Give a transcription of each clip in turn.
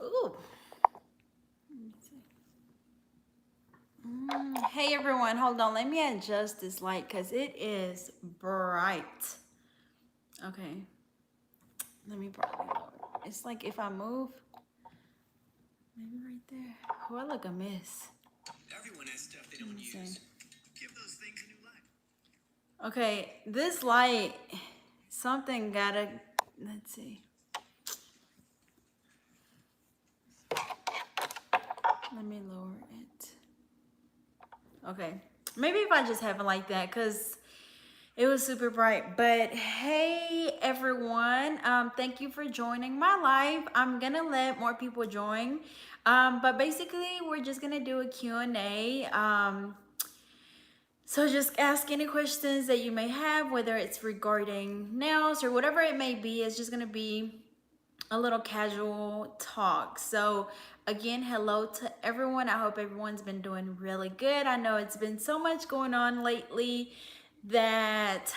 Ooh. Hey everyone, hold on. Let me adjust this light because it is bright. Okay. Let me probably lower. It's like if I move, maybe right there. Oh, I look a mess. Everyone has stuff they don't use. Give those things a new life. Okay, this light, something gotta, let's see. Let me lower it. Okay, maybe if I just have it like that, because it was super bright. But hey everyone, thank you for joining my live. I'm gonna let more people join, but basically we're just gonna do a Q&A. So just ask any questions that you may have, whether it's regarding nails or whatever it may be. It's just gonna be a little casual talk. So again, hello to everyone. I hope everyone's been doing really good. I know it's been so much going on lately that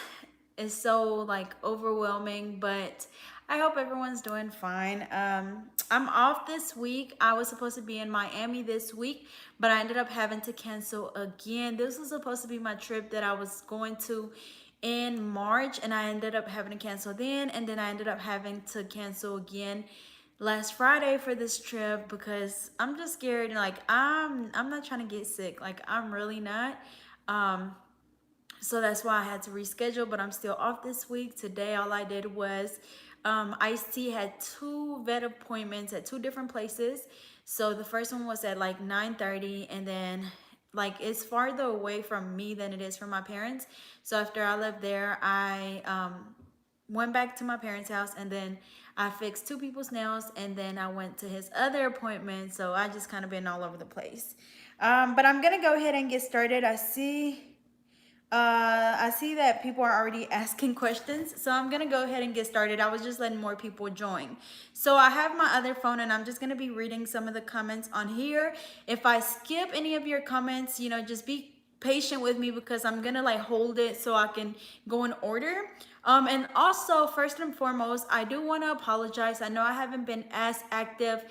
is so like overwhelming, but I hope everyone's doing fine. I'm off this week. I was supposed to be in Miami this week, but I ended up having to cancel again. This was supposed to be my trip that I was going to in March, and I ended up having to cancel then, and then I ended up having to cancel again last Friday for this trip because I'm just scared. Like I'm not trying to get sick. Like I'm really not. So that's why I had to reschedule, but I'm still off this week. Today all I did was Ice-T had two vet appointments at two different places. So the first one was at like 9:30, and then like it's farther away from me than it is from my parents. So after I left there, I went back to my parents' house, and then I fixed two people's nails, and then I went to his other appointment. So I just kind of been all over the place. But I'm gonna go ahead and get started. I see that people are already asking questions, so I'm gonna go ahead and get started. I was just letting more people join. So I have my other phone, and I'm just gonna be reading some of the comments on here. If I skip any of your comments, just be patient with me because I'm gonna like hold it so I can go in order. And also, first and foremost, I do want to apologize. I know I haven't been as active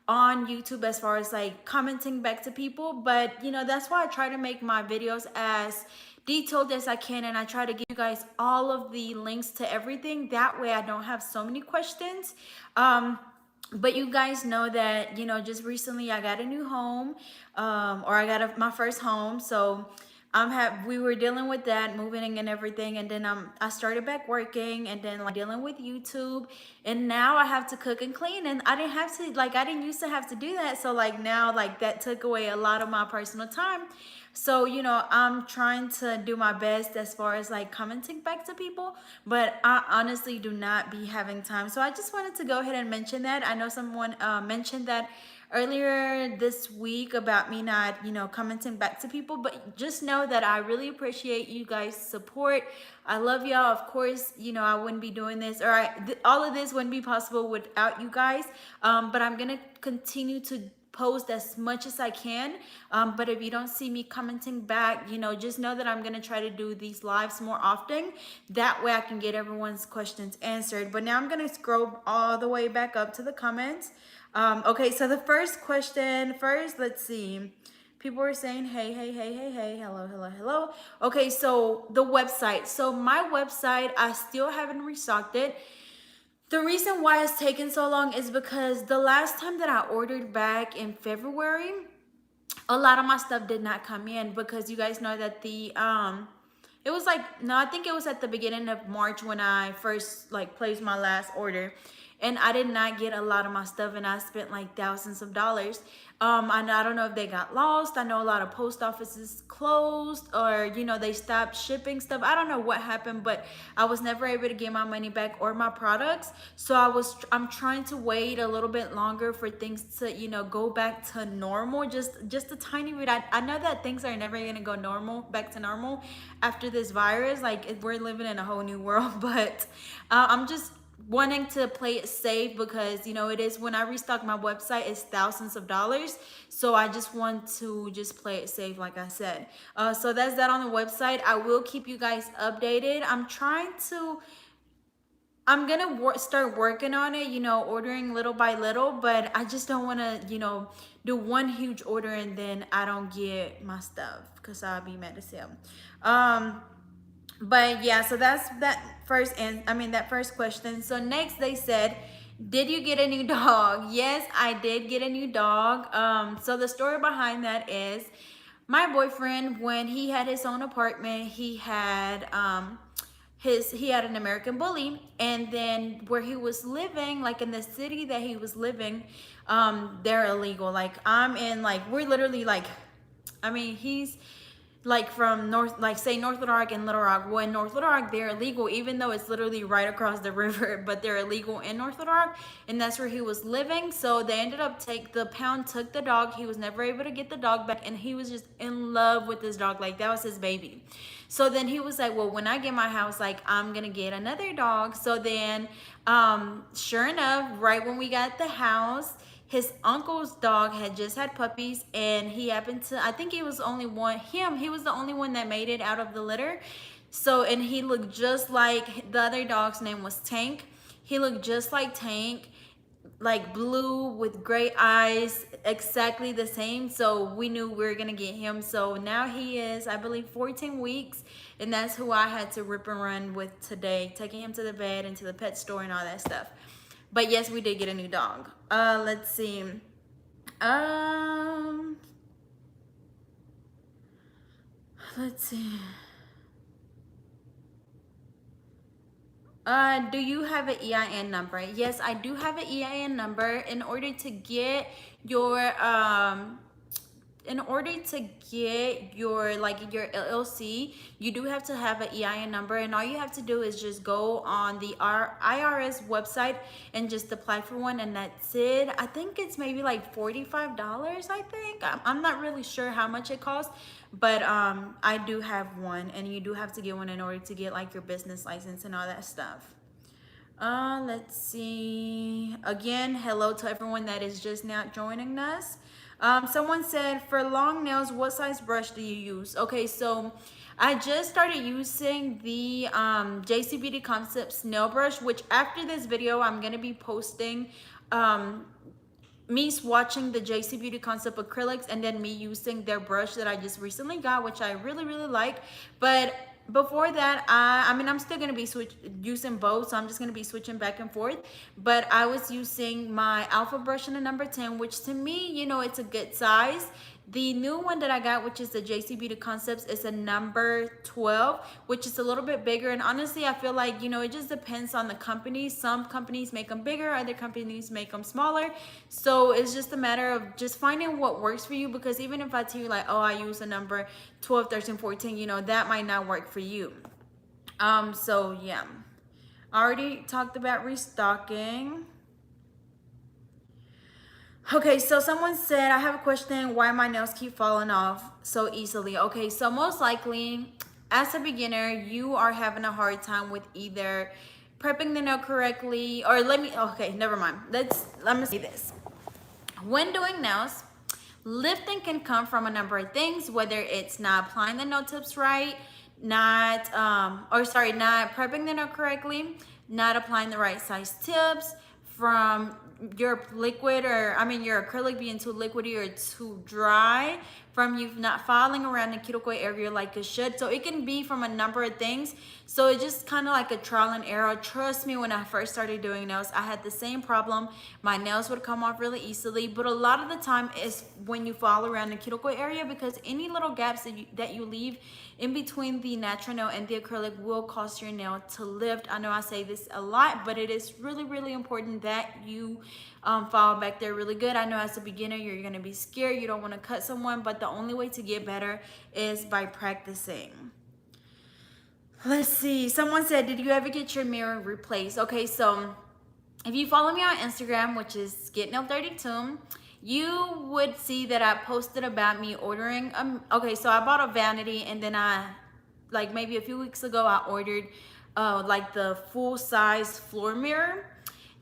on YouTube as far as like commenting back to people, but that's why I try to make my videos as detailed as I can, and I try to give you guys all of the links to everything. That way I don't have so many questions. But you guys know that just recently I got a new home, or I got my first home. So we were dealing with that, moving and everything, and then I started back working, and then like dealing with YouTube, and now I have to cook and clean, and I didn't used to have to do that. So like now, like that took away a lot of my personal time. So I'm trying to do my best as far as like commenting back to people, but I honestly do not be having time. So I just wanted to go ahead and mention that. I know someone mentioned that earlier this week about me not commenting back to people, but just know that I really appreciate you guys support. I love y'all. Of course I wouldn't be doing this, or all of this wouldn't be possible without you guys. But I'm gonna continue to post as much as I can, but if you don't see me commenting back, just know that I'm gonna try to do these lives more often. That way I can get everyone's questions answered. But now I'm gonna scroll all the way back up to the comments. Okay, so the first question first, let's see. People are saying, hey, hey, hey, hey, hey, hello, hello, hello. Okay, so the website. So my website, I still haven't restocked it. The reason why it's taken so long is because the last time that I ordered back in February, a lot of my stuff did not come in, because you guys know that it was like, no, I think it was at the beginning of March when I first like placed my last order, and I did not get a lot of my stuff, and I spent like thousands of dollars. I don't know if they got lost. I know a lot of post offices closed, or they stopped shipping stuff. I don't know what happened, but I was never able to get my money back or my products. So I'm trying to wait a little bit longer for things to go back to normal, just a tiny bit. I know that things are never gonna go back to normal after this virus. Like we're living in a whole new world, but I'm just wanting to play it safe, because it is, when I restock my website, it's thousands of dollars. So I just want to just play it safe, like I said. So that's that on the website. I will keep you guys updated. I'm gonna start working on it, you know, ordering little by little, but I just don't want to, you know, do one huge order and then I don't get my stuff because I'll be mad as hell. Um, but yeah, so that's that first, and I mean that first question. So next they said, did you get a new dog? Yes, I did get a new dog. So the story behind that is my boyfriend, when he had his own apartment, he had an American bully, and then where he was living, like in the city that he was living, they're illegal. Like I'm in, like we're literally like, I mean he's like from North, like say North Little Rock and Little Rock. Well, in North Little Rock, they're illegal, even though it's literally right across the river, but they're illegal in North Little Rock, and that's where he was living. So they ended up the pound took the dog. He was never able to get the dog back, and he was just in love with this dog. Like that was his baby. So then he was like, well, when I get my house, like I'm gonna get another dog. So then, sure enough, right when we got the house, his uncle's dog had just had puppies, and he happened to, I think he was he was the only one that made it out of the litter. So, and he looked just like the other dog's name was Tank. He looked just like Tank, like blue with gray eyes, exactly the same. So we knew we were gonna get him. So now he is, I believe, 14 weeks, and that's who I had to rip and run with today, taking him to the vet and to the pet store and all that stuff. But yes, we did get a new dog. Let's see. Um, let's see. Do you have an EIN number? Yes, I do have an EIN number. In order to get your like your LLC, you do have to have an EIN number, and all you have to do is just go on the IRS website and just apply for one, and that's it. I think it's maybe like $45. I think I'm not really sure how much it costs, but I do have one, and you do have to get one in order to get like your business license and all that stuff. Let's see. Again, hello to everyone that is just now joining us. Someone said, for long nails, what size brush do you use? Okay, so I just started using the JC Beauty Concepts nail brush, which after this video, I'm going to be posting me swatching the JC Beauty Concept acrylics and then me using their brush that I just recently got, which I really, really like. But before that, I mean, I'm still going to be using both, so I'm just going to be switching back and forth. But I was using my Alpha brush in a number 10, which to me, you know, it's a good size. The new one that I got, which is the JC Beauty Concepts, is a number 12, which is a little bit bigger. And honestly, I feel like, you know, it just depends on the company. Some companies make them bigger, other companies make them smaller. So it's just a matter of just finding what works for you, because even if I tell you like, oh, I use a number 12, 13, 14, you know, that might not work for you. So yeah, I already talked about restocking. Okay, so someone said, I have a question, why my nails keep falling off so easily. Okay, so most likely, as a beginner, you are having a hard time with either prepping the nail correctly, or okay, never mind. Let me say this. When doing nails, lifting can come from a number of things, whether it's not applying the nail tips right, not prepping the nail correctly, not applying the right size tips, from your liquid, or I mean your acrylic being too liquidy or too dry, from you not filing around the cuticle area like it should. So it can be from a number of things. So it's just kind of like a trial and error. Trust me, when I first started doing nails, I had the same problem. My nails would come off really easily, but a lot of the time is when you file around the cuticle area, because any little gaps that you leave in between the natural nail and the acrylic will cause your nail to lift. I know I say this a lot, but it is really, really important that you file back there really good. I know as a beginner, you're gonna be scared. You don't wanna cut someone, but the only way to get better is by practicing. Let's see, someone said, did you ever get your mirror replaced? Okay, so if you follow me on Instagram, which is GetNail32, you would see that I posted about me ordering, okay, so I bought a Vanity, and then like maybe a few weeks ago, I ordered like the full size floor mirror.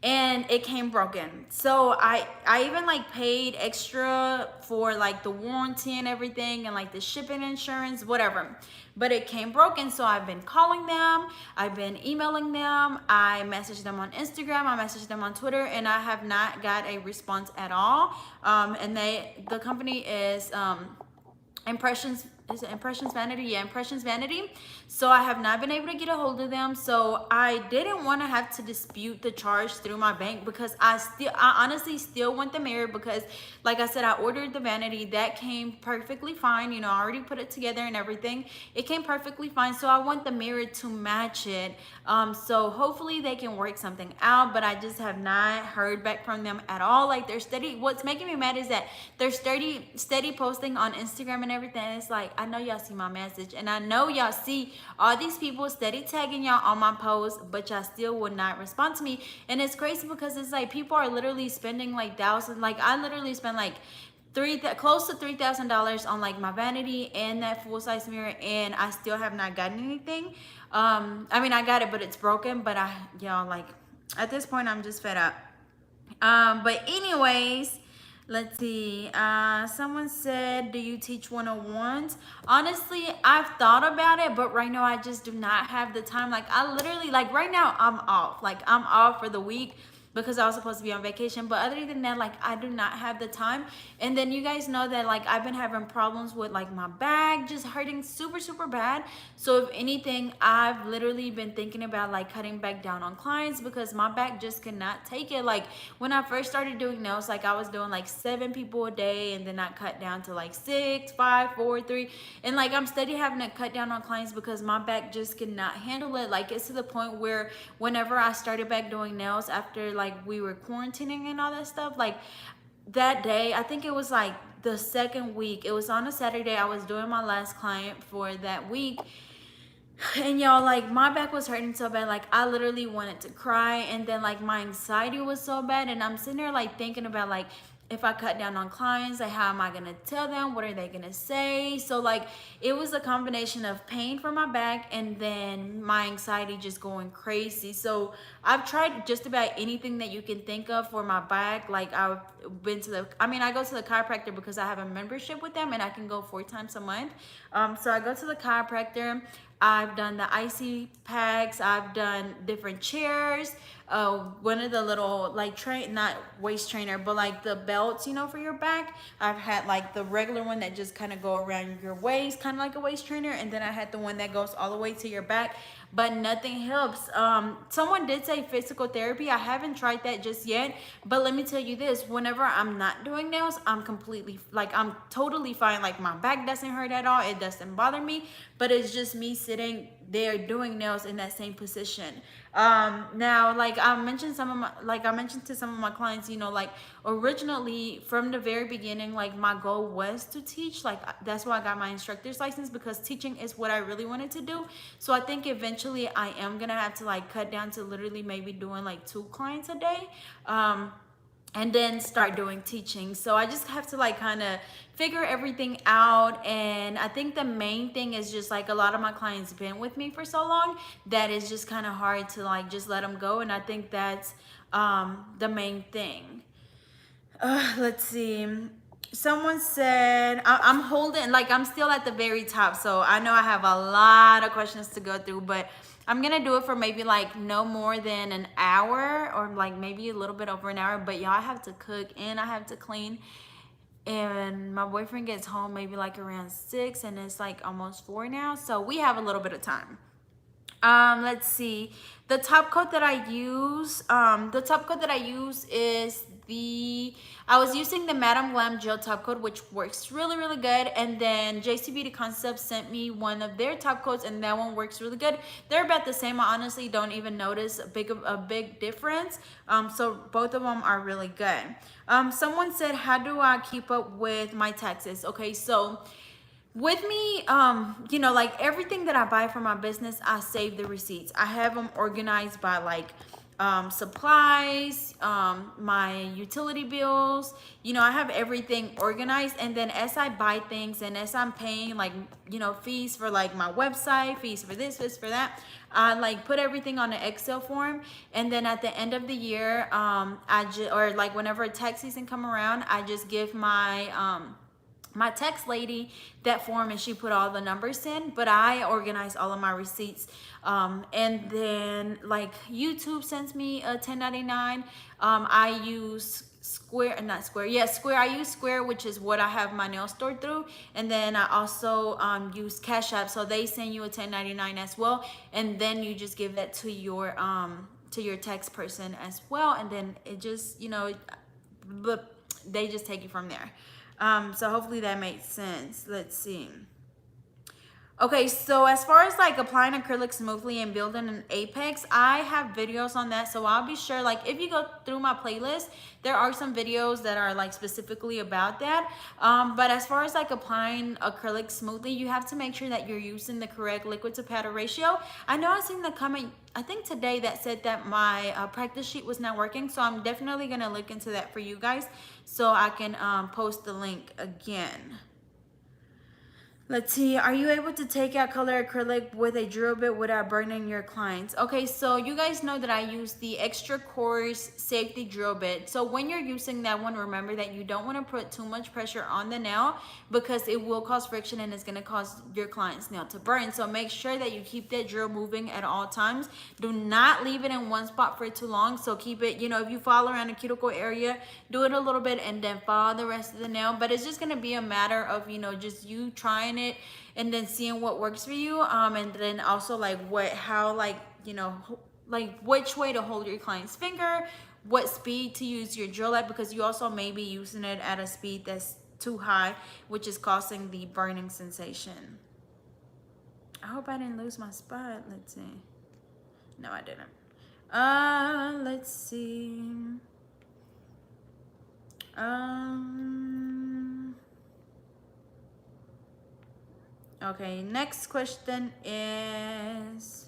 and it came broken. So I even like paid extra for like the warranty and everything and like the shipping insurance, whatever. But it came broken, so I've been calling them, I've been emailing them, I messaged them on Instagram, I messaged them on Twitter, and I have not got a response at all. And the company is Impressions, is it Impressions Vanity? Yeah, Impressions Vanity. So I have not been able to get a hold of them. So I didn't want to have to dispute the charge through my bank, because I honestly still want the mirror, because like I said, I ordered the Vanity. That came perfectly fine. You know, I already put it together and everything. It came perfectly fine. So I want the mirror to match it. So hopefully they can work something out, but I just have not heard back from them at all. Like, they're steady. What's making me mad is that they're steady posting on Instagram and everything. It's like, I know y'all see my message, and I know y'all see all these people steady tagging y'all on my posts, but y'all still would not respond to me. And it's crazy, because it's like people are literally spending like thousands. Like, I literally spent like close to $3,000 on like my Vanity and that full size mirror, and I still have not gotten anything. I mean, I got it, but it's broken. But y'all, like, at this point, I'm just fed up. But anyways, let's see. Someone said, do you teach 101s? Honestly, I've thought about it, but right now I just do not have the time. Like, I literally, like, right now I'm off. Like, I'm off for the week, because I was supposed to be on vacation. But other than that, like, I do not have the time. And then you guys know that, like, I've been having problems with like my back just hurting super bad. So if anything, I've literally been thinking about like cutting back down on clients, because my back just cannot take it. Like, when I first started doing nails, like, I was doing like 7 people a day, and then I cut down to like 6, 5, 4, 3, and like I'm steady having to cut down on clients because my back just cannot handle it. Like, it's to the point where whenever I started back doing nails after like we were quarantining and all that stuff, like that day, I think it was like the second week, it was on a Saturday, I was doing my last client for that week. And y'all, like, my back was hurting so bad, like I literally wanted to cry. And then like my anxiety was so bad, and I'm sitting there like thinking about, like, if I cut down on clients, like, how am I gonna tell them? What are they gonna say? So like, it was a combination of pain for my back and then my anxiety just going crazy. So I've tried just about anything that you can think of for my back. Like, I've been to I go to the chiropractor because I have a membership with them, and I can go 4 times a month. So I go to the chiropractor. I've done the icy packs. I've done different chairs. One of the little like not waist trainer, but like the belts, you know, for your back. I've had like the regular one that just kind of go around your waist, kind of like a waist trainer, and then I had the one that goes all the way to your back. But nothing helps. Someone did say physical therapy. I haven't tried that just yet, but let me tell you this: whenever I'm not doing nails, I'm totally fine. Like, my back doesn't hurt at all. It doesn't bother me, but it's just me sitting there doing nails in that same position. Now, like I mentioned to some of my clients, you know, like, originally from the very beginning, like, my goal was to teach. Like, that's why I got my instructor's license, because teaching is what I really wanted to do. So I think eventually I am gonna have to like cut down to literally maybe doing like 2 clients a day. And then start doing teaching. So I just have to like kind of figure everything out. And I think the main thing is just like, a lot of my clients been with me for so long that it's just kind of hard to like just let them go. And I think that's the main thing. Let's see. Someone said, I'm holding, like, I'm still at the very top, so I know I have a lot of questions to go through, but I'm gonna do it for maybe like no more than an hour, or like maybe a little bit over an hour. But y'all, have to cook and I have to clean, and my boyfriend gets home maybe like around 6, and it's like almost 4 now, so we have a little bit of time. Let's see. The top coat that I use, is I was using the Madame Glam gel top coat, which works really, really good. And then JC Beauty Concepts sent me one of their top coats, and that one works really good. They're about the same. I honestly don't even notice a big difference. So both of them are really good. Someone said, how do I keep up with my taxes? Okay, so with me, you know, like, everything that I buy for my business, I save the receipts. I have them organized by like supplies, my utility bills. You know, I have everything organized, and then as I buy things and as I'm paying, like, you know, fees for like my website, fees for this, fees for that, I like put everything on an Excel form. And then at the end of the year, or like whenever tax season come around, I just give my text lady that form, and she put all the numbers in, but I organize all of my receipts. And then like YouTube sends me a 1099. I use Square, not Square, yeah, Square. I use Square, which is what I have my nail store through. And then I also use Cash App, so they send you a 1099 as well, and then you just give that to your tax person as well, and then it just, you know, but they just take it from there. So hopefully that makes sense. Let's see. Okay, so as far as like applying acrylic smoothly and building an apex, I have videos on that. So I'll be sure, like if you go through my playlist, there are some videos that are like specifically about that. But as far as like applying acrylic smoothly, you have to make sure that you're using the correct liquid to powder ratio. I know I seen the comment, I think today, that said that my practice sheet was not working. So I'm definitely gonna look into that for you guys, so I can post the link again. Let's see, are you able to take out color acrylic with a drill bit without burning your clients? Okay, so you guys know that I use the extra coarse safety drill bit. So when you're using that one, remember that you don't want to put too much pressure on the nail, because it will cause friction and it's going to cause your client's nail to burn. So make sure that you keep that drill moving at all times. Do not leave it in one spot for too long. So keep it, you know, if you follow around the cuticle area, do it a little bit and then follow the rest of the nail. But it's just going to be a matter of, you know, just you trying it and then seeing what works for you, and then also like how, like, you know, like which way to hold your client's finger, what speed to use your drill at, because you also may be using it at a speed that's too high, which is causing the burning sensation. I hope I didn't lose my spot. Let's see. No, I didn't. Let's see. Okay, next question is,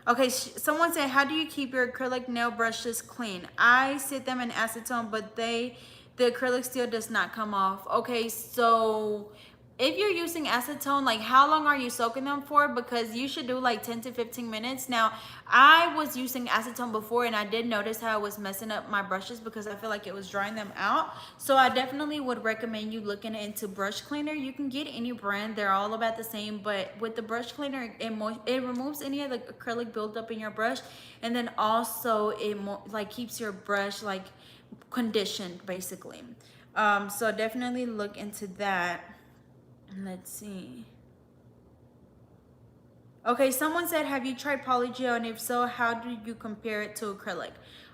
okay, someone said, how do you keep your acrylic nail brushes clean? I sit them in acetone, but the acrylic still does not come off. Okay, so if you're using acetone, like how long are you soaking them for? Because you should do like 10 to 15 minutes. Now, I was using acetone before and I did notice how it was messing up my brushes because I feel like it was drying them out. So I definitely would recommend you looking into brush cleaner. You can get any brand, they're all about the same, but with the brush cleaner, it removes any of the acrylic buildup in your brush, and then also it like keeps your brush like conditioned basically. So definitely look into that. Let's see. Okay, someone said, have you tried Polygel, and if so, how do you compare it to acrylic?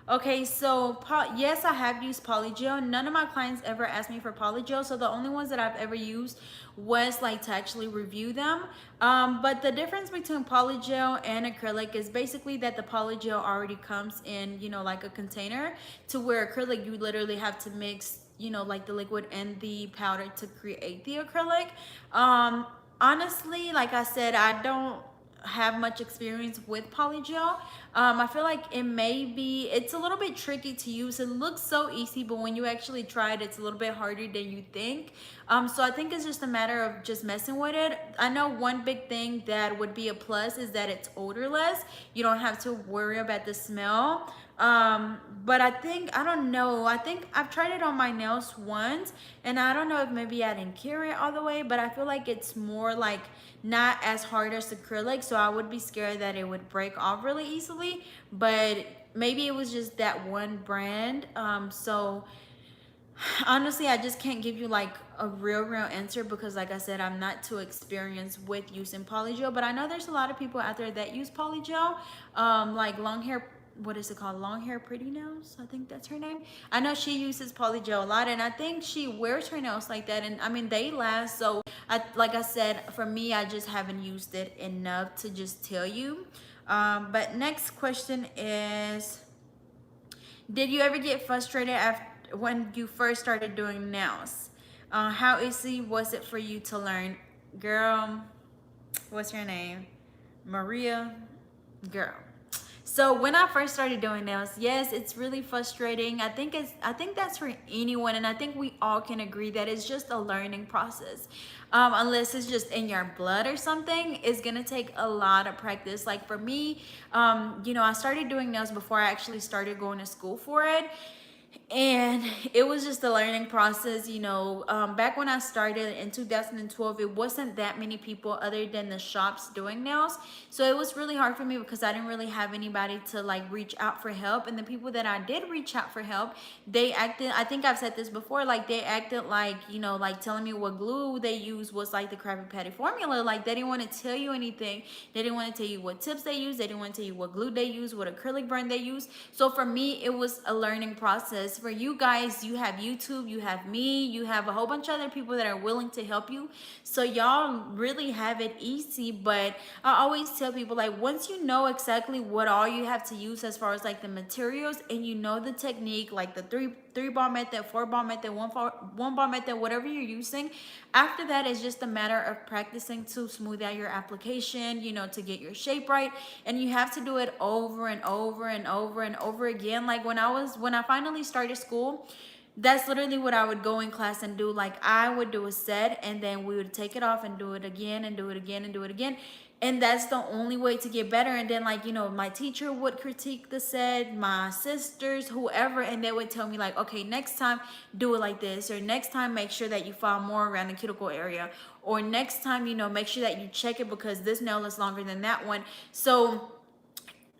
Okay, so yes, I have used Polygel. None of my clients ever asked me for Polygel, so the only ones that I've ever used was like to actually review them. But the difference between Polygel and acrylic is basically that the Polygel already comes in, you know, like a container, to where acrylic you literally have to mix, you know, like the liquid and the powder to create the acrylic. Honestly, like I said, I don't have much experience with Polygel. I feel like it's a little bit tricky to use. It looks so easy, but when you actually try it, it's a little bit harder than you think. So I think it's just a matter of just messing with it. I know one big thing that would be a plus is that it's odorless. You don't have to worry about the smell. But I don't know, I think I've tried it on my nails once, and I don't know if maybe I didn't cure it all the way, but I feel like it's more like not as hard as acrylic, so I would be scared that it would break off really easily. But maybe it was just that one brand. So honestly, I just can't give you like a real answer, because like I said, I'm not too experienced with using Polygel. But I know there's a lot of people out there that use Polygel, like long hair, what is it called, long hair pretty nails, I think that's her name. I know she uses Polygel a lot, and I think she wears her nails like that, and I mean they last. So like I said, for me, I just haven't used it enough to just tell you. But next question is, did you ever get frustrated when you first started doing nails? How easy was it for you to learn? Girl, what's your name? Maria? Girl. So when I first started doing nails, yes, it's really frustrating. I think that's for anyone, and I think we all can agree that it's just a learning process. Unless it's just in your blood or something, it's gonna take a lot of practice. Like for me, you know, I started doing nails before I actually started going to school for it, and it was just a learning process. You know, back when I started in 2012, it wasn't that many people other than the shops doing nails, so it was really hard for me because I didn't really have anybody to like reach out for help. And the people that I did reach out for help, they acted, I think I've said this before, like they acted like, you know, like telling me what glue they use was like the Krabby Patty formula. Like they didn't want to tell you anything. They didn't want to tell you what tips they use. They didn't want to tell you what glue they use, what acrylic brand they use. So for me, it was a learning process. For you guys, you have YouTube, you have me, you have a whole bunch of other people that are willing to help you. So y'all really have it easy. But I always tell people, like, once you know exactly what all you have to use as far as like the materials, and you know the technique, like the three ball method, 4 ball method, one ball method, whatever you're using, after that it's just a matter of practicing to smooth out your application, you know, to get your shape right. And you have to do it over and over and over and over again. Like when I finally started school, that's literally what I would go in class and do. Like I would do a set, and then we would take it off and do it again and do it again and do it again. And that's the only way to get better. And then, like, you know, my teacher would critique the set, my sisters, whoever, and they would tell me like, okay, next time do it like this, or next time make sure that you file more around the cuticle area, or next time, you know, make sure that you check it because this nail is longer than that one. So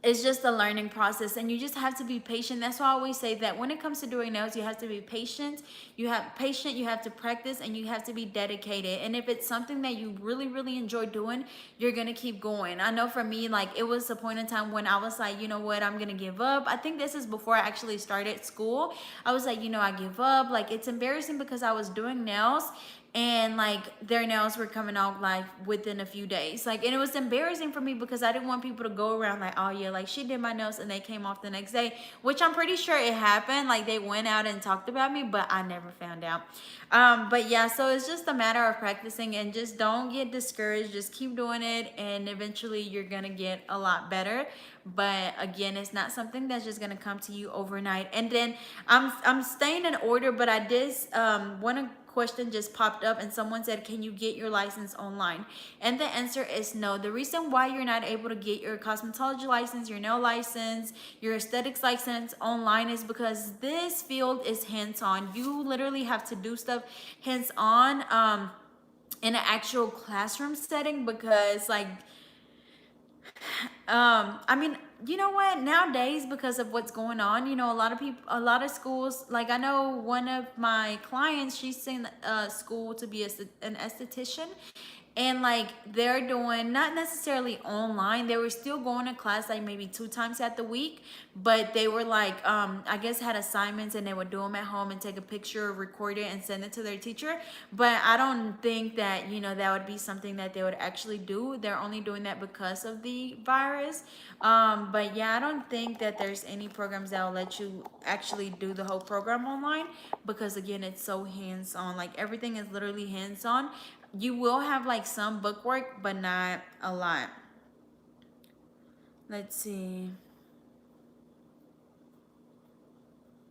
it's just a learning process, and you just have to be patient. That's why I always say that when it comes to doing nails, you have to be patient. You have to practice, and you have to be dedicated. And if it's something that you really enjoy doing, you're gonna keep going. I know for me, like, it was a point in time when I was like, you know what, I'm gonna give up. I think this is before I actually started school. I was like, you know, I give up. Like, it's embarrassing because I was doing nails, and like their nails were coming out like within a few days. Like, and it was embarrassing for me because I didn't want people to go around like, oh yeah, like she did my nails and they came off the next day, which I'm pretty sure it happened. Like they went out and talked about me, but I never found out. But yeah, so it's just a matter of practicing, and just don't get discouraged. Just keep doing it, and eventually you're gonna get a lot better. But again, it's not something that's just gonna come to you overnight. And then I'm staying in order, but I did one question just popped up, and someone said, can you get your license online? And the answer is no. The reason why you're not able to get your cosmetology license, your nail license, your aesthetics license online is because this field is hands-on. You literally have to do stuff hands-on in an actual classroom setting, because like I mean, you know what, nowadays, because of what's going on, you know, a lot of people, a lot of schools, like I know one of my clients, she's in school to be an esthetician, and like they're doing not necessarily online, they were still going to class like maybe 2 times at the week, but they were like I guess had assignments, and they would do them at home and take a picture, record it, and send it to their teacher. But I don't think that, you know, that would be something that they would actually do. They're only doing that because of the virus. But yeah, I don't think that there's any programs that will let you actually do the whole program online, because again, it's so hands-on. Like everything is literally hands-on. You will have like some book work, but not a lot. Let's see.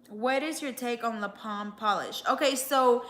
What is your take on La Palm polish? Okay, so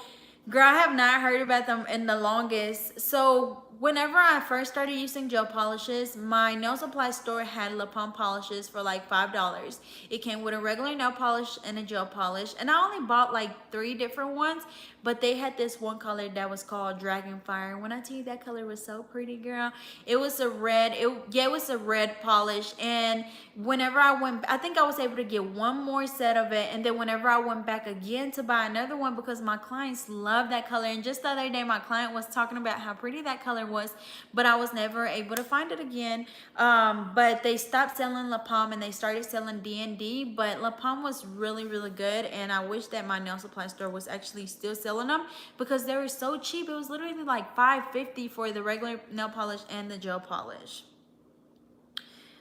girl, I have not heard about them in the longest. So whenever I first started using gel polishes, my nail supply store had La Palm polishes for like $5. It came with a regular nail polish and a gel polish, and I only bought like 3 different ones, but they had this one color that was called Dragon Fire. When I tell you that color was so pretty, girl, it was a red. It was a red polish, and whenever I went, I think I was able to get one more set of it, and then whenever I went back again to buy another one, because my clients love that color, and just the other day my client was talking about how pretty that color was, but I was never able to find it again. But they stopped selling La Palm and they started selling D&D, but La Palm was really good, and I wish that my nail supply store was actually still selling them, because they were so cheap. It was literally like $5.50 for the regular nail polish and the gel polish.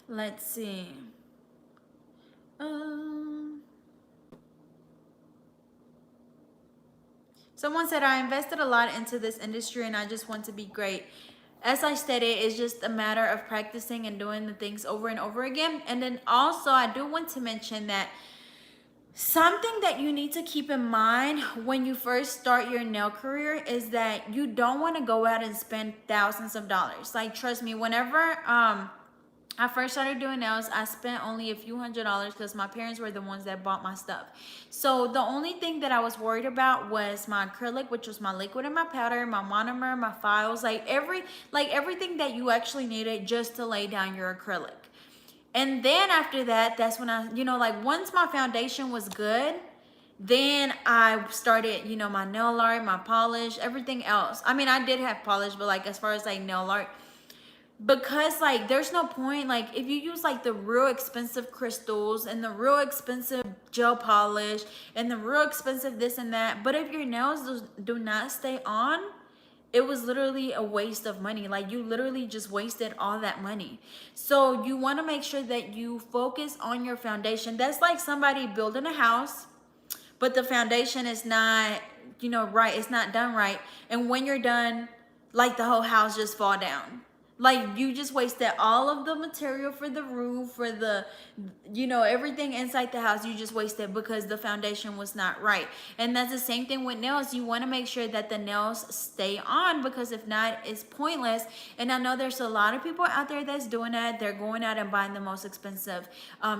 Let's see. Someone said, I invested a lot into this industry and I just want to be great. as I stated, it's just a matter of practicing and doing the things over and over again. And then also, I do want to mention that something that you need to keep in mind when you first start your nail career is that you don't want to go out and spend thousands of dollars. Like, trust me, whenever I first started doing nails, I spent only a few $100s because my parents were the ones that bought my stuff. So the only thing that I was worried about was my acrylic, which was my liquid and my powder, my monomer, my files, like everything that you actually needed just to lay down your acrylic. And then after that, that's when I, like once my foundation was good, then I started, my nail art, my polish, everything else. I mean, I did have polish, but like as far as like nail art, because like there's no point, like if you use like the real expensive crystals and the real expensive gel polish and the real expensive this and that, but if your nails do not stay on, it was literally a waste of money. Like you literally just wasted all that money. So you want to make sure that you focus on your foundation. That's like somebody building a house, but the foundation is not, right. It's not done right. And when you're done, like the whole house just fall down. Like you just wasted all of the material for the roof, for the, everything inside the house. You just wasted because the foundation was not right. And that's the same thing with nails. You want to make sure that the nails stay on, because if not, it's pointless. And I know there's a lot of people out there that's doing that. They're going out and buying the most expensive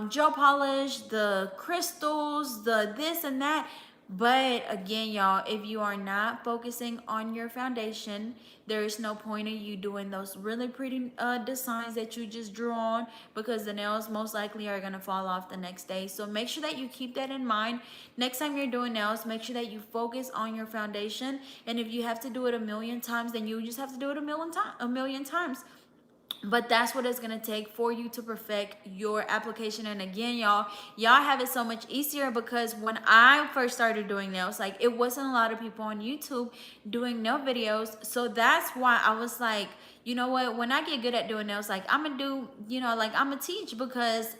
gel polish, the crystals, the this and that. But again, y'all, if you are not focusing on your foundation, there is no point in you doing those really pretty designs that you just drew on, because the nails most likely are going to fall off the next day. So make sure that you keep that in mind. Next time you're doing nails, make sure that you focus on your foundation. And if you have to do it a million times, then you just have to do it a million times. But that's what it's gonna take for you to perfect your application. And again, y'all have it so much easier, because when I first started doing nails, like it wasn't a lot of people on YouTube doing nail videos. So that's why I was like, you know what, when I get good at doing nails, like I'm gonna do, I'm gonna teach, because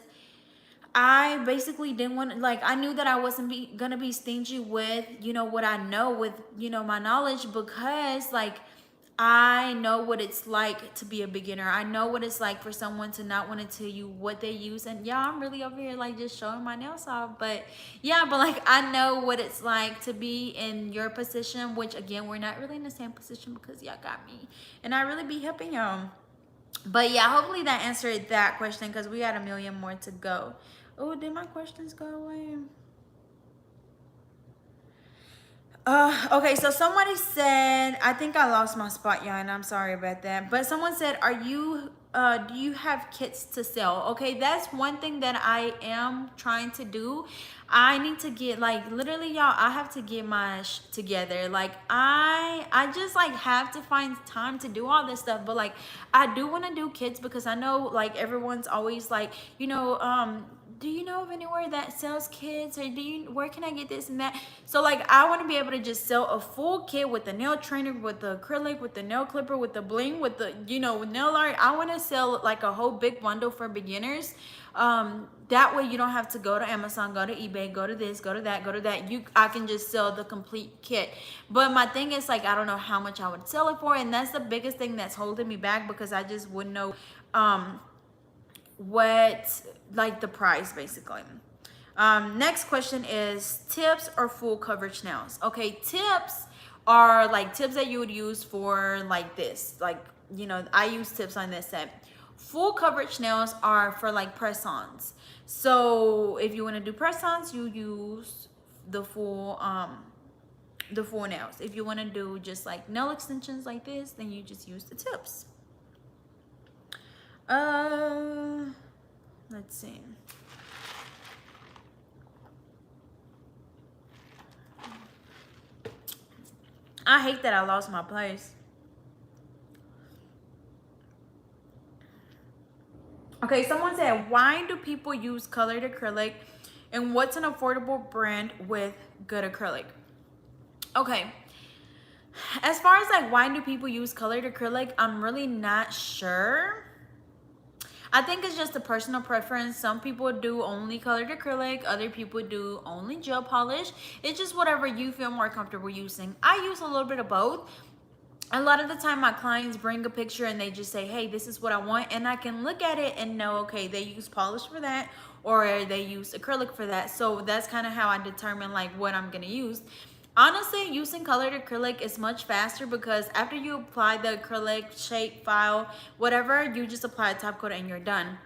I basically didn't want, like, I knew that I wasn't gonna be stingy with, what I know, with, my knowledge, because like I know what it's like to be a beginner. I know what it's like for someone to not want to tell you what they use. And yeah, I'm really over here like just showing my nails off. But yeah, but like I know what it's like to be in your position, which again, we're not really in the same position because y'all got me. And I really be helping y'all. But yeah, hopefully that answered that question, because we got a million more to go. Oh, did my questions go away? Okay, so somebody said, I think I lost my spot, y'all, and I'm sorry about that. But someone said, do you have kits to sell? Okay, that's one thing that I am trying to do. I need to get, like, literally, y'all, I have to get my together. Like, I just, like, have to find time to do all this stuff. But, like, I do want to do kits, because I know, like, everyone's always, like, do you know of anywhere that sells kits, or where can I get this and that? So like I want to be able to just sell a full kit with the nail trainer, with the acrylic, with the nail clipper, with the bling, with the with nail art. I want to sell like a whole big bundle for beginners. That way you don't have to go to Amazon, go to eBay, go to this, go to that, go to that. I can just sell the complete kit. But my thing is, like, I don't know how much I would sell it for, and that's the biggest thing that's holding me back, because I just wouldn't know what, like, the price basically. Next question is tips or full coverage nails. Okay, tips are like tips that you would use for like this, like, I use tips on this set. Full coverage nails are for like press-ons. So if you want to do press-ons, you use the full nails. If you want to do just like nail extensions like this, then you just use the tips. Let's see. I hate that I lost my place. Okay, someone said, why do people use colored acrylic, and what's an affordable brand with good acrylic? Okay, as far as like why do people use colored acrylic, I'm really not sure. I think it's just a personal preference. Some people do only colored acrylic, other people do only gel polish. It's just whatever you feel more comfortable using. I use a little bit of both. a lot of the time my clients bring a picture and they just say, hey, this is what I want, and I can look at it and know, okay, they use polish for that or they use acrylic for that. So that's kind of how I determine like what I'm gonna use. Honestly, using colored acrylic is much faster because after you apply the acrylic shape, file, whatever, you just apply a top coat and you're done.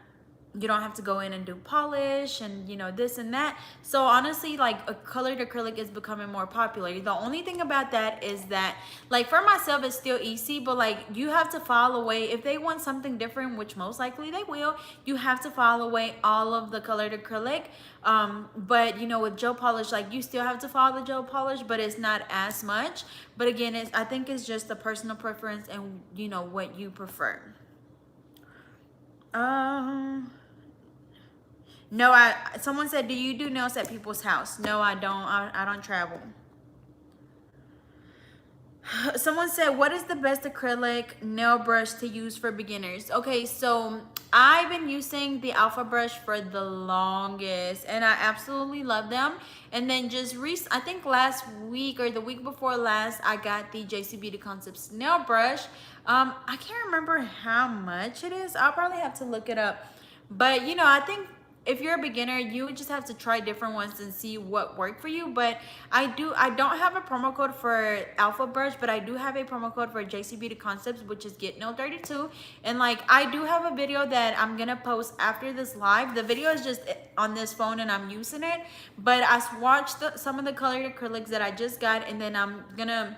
You don't have to go in and do polish and this and that. So honestly, like, a colored acrylic is becoming more popular. The only thing about that is that, like, for myself it's still easy, but like you have to file away if they want something different, which most likely they will. You have to file away all of the colored acrylic. But with gel polish, like, you still have to file the gel polish, but it's not as much. But again, I think it's just a personal preference and what you prefer. No, someone said, do you do nails at people's house? No, I don't. I don't travel. Someone said, what is the best acrylic nail brush to use for beginners? Okay, so I've been using the Alpha brush for the longest and I absolutely love them. And then just I think last week or the week before last, I got the JC Beauty Concepts nail brush. I can't remember how much it is. I'll probably have to look it up. But I think if you're a beginner, you would just have to try different ones and see what worked for you. But I don't have a promo code for Alpha brush, but I do have a promo code for JC Beauty Concepts, which is Get Nail 32. And like, I do have a video that I'm gonna post after this live. The video is just on this phone and I'm using it, but I swatched some of the colored acrylics that I just got, and then I'm gonna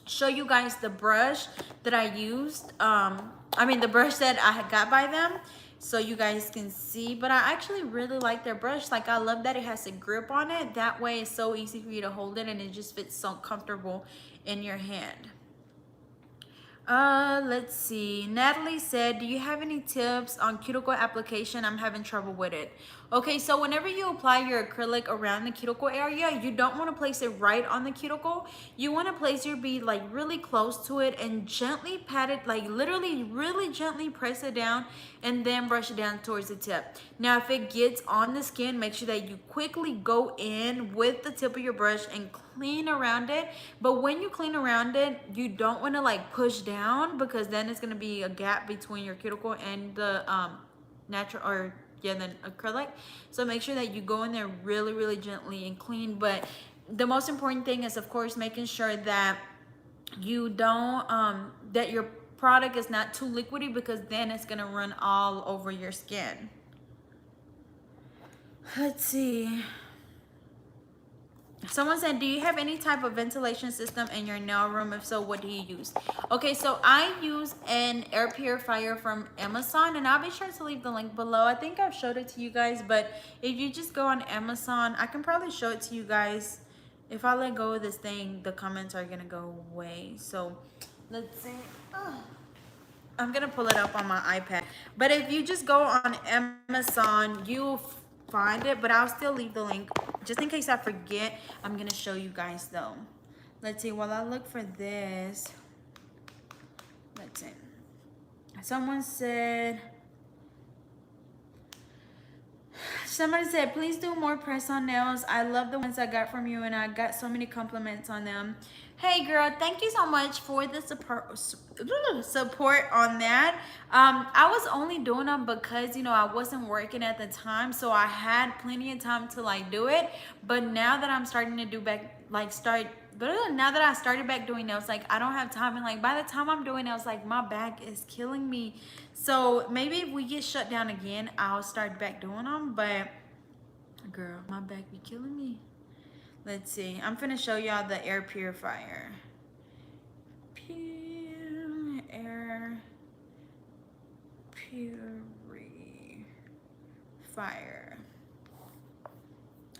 show you guys the brush that I used. The brush that I got by them, so you guys can see. But I actually really like their brush. Like, I love that it has a grip on it. That way it's so easy for you to hold it and it just fits so comfortable in your hand. Let's see. Natalie said, do you have any tips on cuticle application? I'm having trouble with it. Okay, so whenever you apply your acrylic around the cuticle area, you don't want to place it right on the cuticle. You want to place your bead like really close to it and gently pat it, like literally really gently press it down and then brush it down towards the tip. Now, if it gets on the skin, make sure that you quickly go in with the tip of your brush and clean around it. But when you clean around it, you don't want to like push down, because then it's going to be a gap between your cuticle and the then acrylic. So make sure that you go in there really, really gently and clean. But the most important thing is, of course, making sure that you don't that your product is not too liquidy, because then it's gonna run all over your skin. Let's see. Someone said, do you have any type of ventilation system in your nail room? If so, what do you use? Okay, so I use an air purifier from Amazon, and I'll be sure to leave the link below. I think I've showed it to you guys, but if you just go on Amazon, I can probably show it to you guys. If I let go of this thing, the comments are gonna go away. So let's see. I'm gonna pull it up on my iPad. But if you just go on Amazon, you'll find it, but I'll still leave the link just in case I forget. I'm gonna show you guys though. Let's see, while I look for this, let's see. Somebody said, please do more press-on nails. I love the ones I got from you and I got so many compliments on them. Hey girl, thank you so much for the support on that. I was only doing them because I wasn't working at the time, so I had plenty of time to like do it. But now that I'm starting to do now that I started back doing nails, like, I don't have time, and like by the time I'm doing nails, like, my back is killing me. So maybe if we get shut down again, I'll start back doing them. But girl, my back be killing me. Let's see. I'm finna show y'all the air purifier. Air purifier.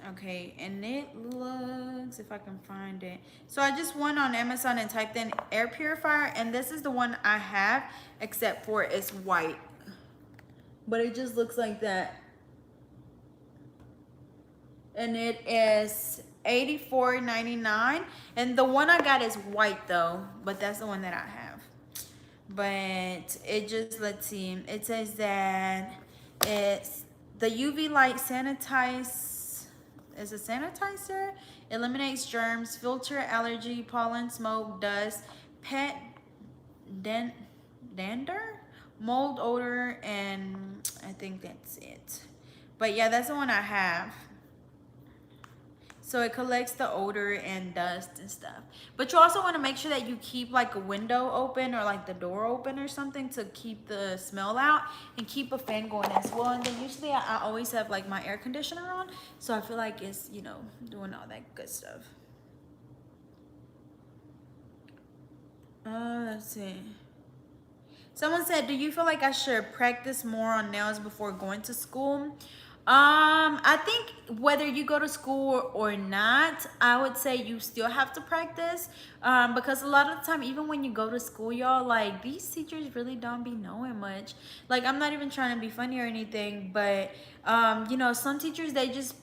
Okay, and it looks, if I can find it. So I just went on Amazon and typed in air purifier, and this is the one I have, except for it's white. But it just looks like that. And it is $84.99, and the one I got is white though, but that's the one that I have. But it just, let's see, it says that it's the UV light is a sanitizer, eliminates germs, filter allergy, pollen, smoke, dust, pet dander, mold odor, and I think that's it. But yeah, that's the one I have. So it collects the odor and dust and stuff. But you also want to make sure that you keep like a window open or like the door open or something to keep the smell out, and keep a fan going as well. And then usually I always have like my air conditioner on. So I feel like it's, you know, doing all that good stuff. Let's see. Someone said, do you feel like I should practice more on nails before going to school? I think whether you go to school or not, I would say you still have to practice. Because a lot of the time, even when you go to school, y'all, like these teachers really don't be knowing much. Like, I'm not even trying to be funny or anything, but you know, some teachers, they just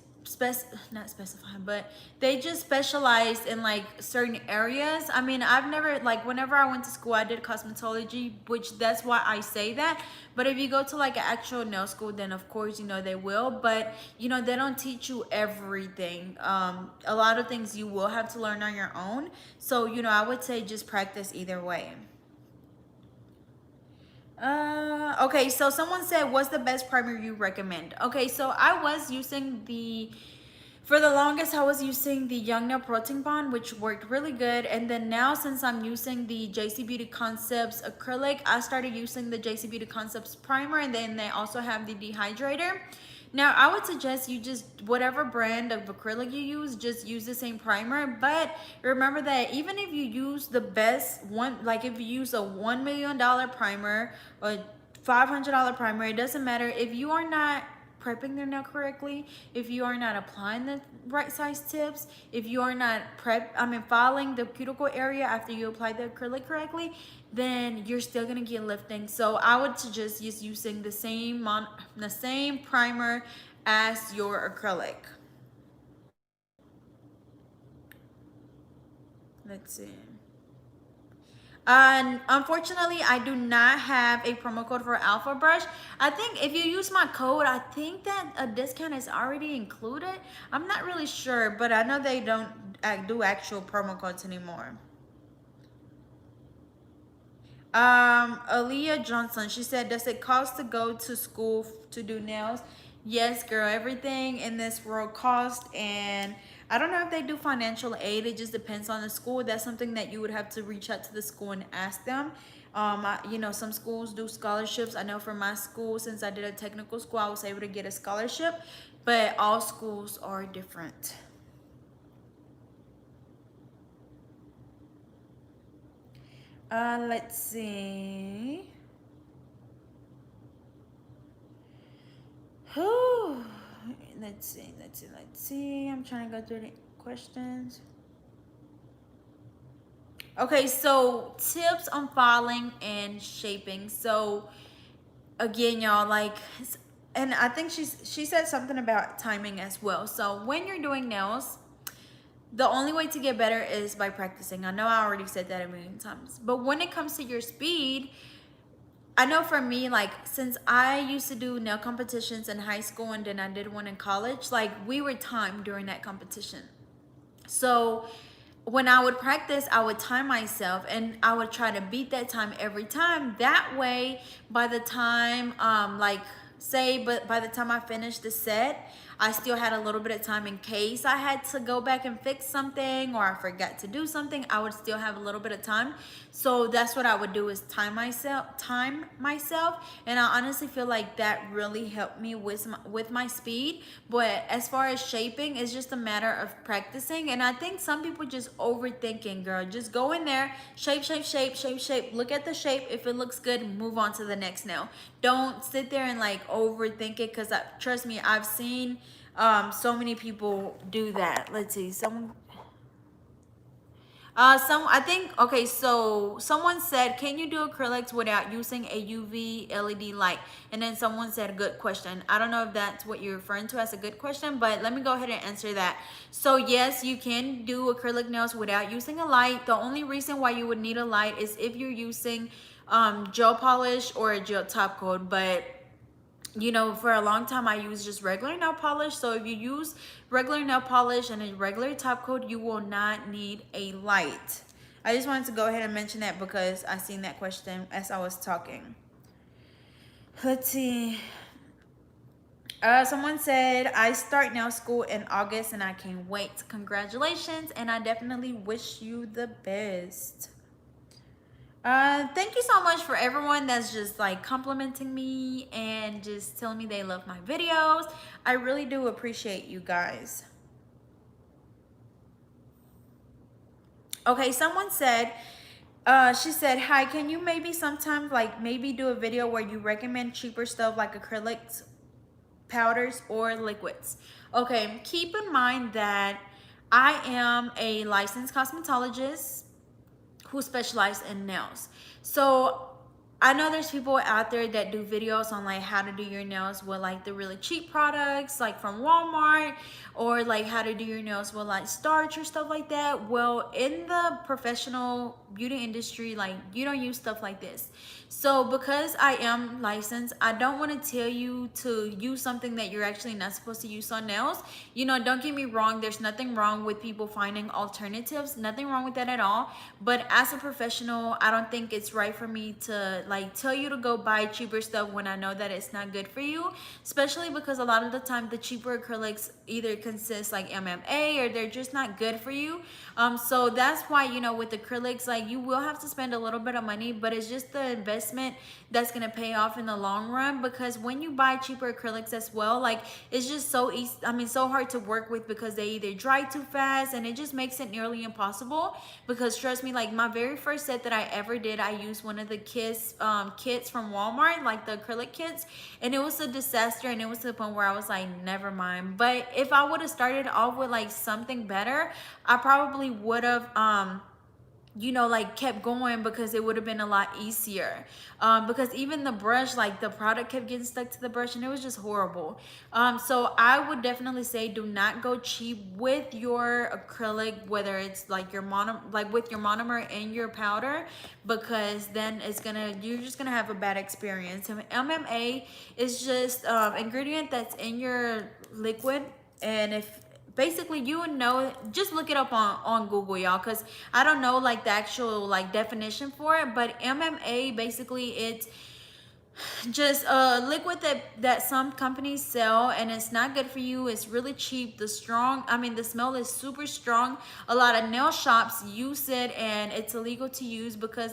not specify, but they just specialize in like certain areas. I mean, I've never, like, whenever I went to school, I did cosmetology, which that's why I say that. But if you go to like an actual nail school, then of course, you know, they will. But you know, they don't teach you everything. A lot of things you will have to learn on your own. So you know, I would say just practice either way. Okay, so someone said, what's the best primer you recommend? Okay, so I was using for the longest, I was using the Young Nail Protein Bond, which worked really good. And then now, since I'm using the JC Beauty Concepts Acrylic, I started using the JC Beauty Concepts Primer, and then they also have the dehydrator. Now, I would suggest you just, whatever brand of acrylic you use, just use the same primer. But remember that even if you use the best one, like if you use a $1 million primer or $500 primer, it doesn't matter. If you are not prepping their nail correctly, if you are not applying the right size tips, if you are not filing the cuticle area after you apply the acrylic correctly, then you're still gonna get lifting. So I would suggest just using the same primer as your acrylic. Let's see. Unfortunately, I do not have a promo code for Alpha Brush. I think if you use my code, I think that a discount is already included. I'm not really sure, but I know they don't do actual promo codes anymore. Aaliyah Johnson, she said, does it cost to go to school to do nails? Yes, girl, everything in this world costs, and I don't know if they do financial aid. It just depends on the school. That's something that you would have to reach out to the school and ask them. You know, some schools do scholarships. I know for my school, since I did a technical school, I was able to get a scholarship, but all schools are different. Let's see. Whew. Let's see. I'm trying to go through the questions. Okay, so tips on filing and shaping. So again, y'all, like, and I think she said something about timing as well. So when you're doing nails, the only way to get better is by practicing. I know I already said that a million times, but when it comes to your speed, I know for me, like, since I used to do nail competitions in high school and then I did one in college, like, we were timed during that competition. So when I would practice, I would time myself and I would try to beat that time every time. That way, by the time, but by the time I finished the set, I still had a little bit of time in case I had to go back and fix something or I forgot to do something. I would still have a little bit of time. So that's what I would do, is time myself. And I honestly feel like that really helped me with my speed. But as far as shaping, it's just a matter of practicing. And I think some people just overthinking, girl. Just go in there, shape. Look at the shape. If it looks good, move on to the next nail. Don't sit there and like overthink it, because trust me, I've seen so many people do that. Let's see, I think, okay, so someone said, can you do acrylics without using a UV LED light? And then someone said, good question. I don't know if that's what you're referring to as a good question, but let me go ahead and answer that. So yes, you can do acrylic nails without using a light. The only reason why you would need a light is if you're using gel polish or a gel top coat. But you know, for a long time I used just regular nail polish. So if you use regular nail polish and a regular top coat, you will not need a light. I just wanted to go ahead and mention that because I seen that question as I was talking. Let's see. Someone said, I start nail school in August and I can't wait. Congratulations, and I definitely wish you the best. Thank you so much for everyone that's just like complimenting me and just telling me they love my videos. I really do appreciate you guys. Okay, someone said, she said, hi, can you maybe sometimes like maybe do a video where you recommend cheaper stuff like acrylics, powders, or liquids? Okay, keep in mind that I am a licensed cosmetologist who specialize in nails. So I know there's people out there that do videos on like how to do your nails with like the really cheap products like from Walmart, or like how to do your nails with like starch or stuff like that. Well, in the professional beauty industry, like you don't use stuff like this. So because I am licensed, I don't want to tell you to use something that you're actually not supposed to use on nails. You know, don't get me wrong, there's nothing wrong with people finding alternatives, nothing wrong with that at all. But as a professional, I don't think it's right for me to like tell you to go buy cheaper stuff when I know that it's not good for you, especially because a lot of the time the cheaper acrylics either consist like MMA or they're just not good for you. So that's why, you know, with acrylics, like you will have to spend a little bit of money, but it's just the investment that's gonna pay off in the long run. Because when you buy cheaper acrylics as well, like it's just so easy, I mean so hard to work with because they either dry too fast and it just makes it nearly impossible. Because trust me, like my very first set that I ever did, I used one of the kits from Walmart, like the acrylic kits, and it was a disaster, and it was to the point where I was like, never mind. But if I would have started off with like something better, I probably would have you know, like kept going, because it would have been a lot easier. Because even the brush, like the product kept getting stuck to the brush and it was just horrible. So I would definitely say do not go cheap with your acrylic, whether it's like your like with your monomer and your powder, because then you're just gonna have a bad experience. And MMA is just ingredient that's in your liquid, and if basically you would know, just look it up on Google, y'all, because I don't know like the actual like definition for it. But MMA, basically it's just a liquid that some companies sell, and it's not good for you. It's really cheap. The smell is super strong. A lot of nail shops use it, and it's illegal to use because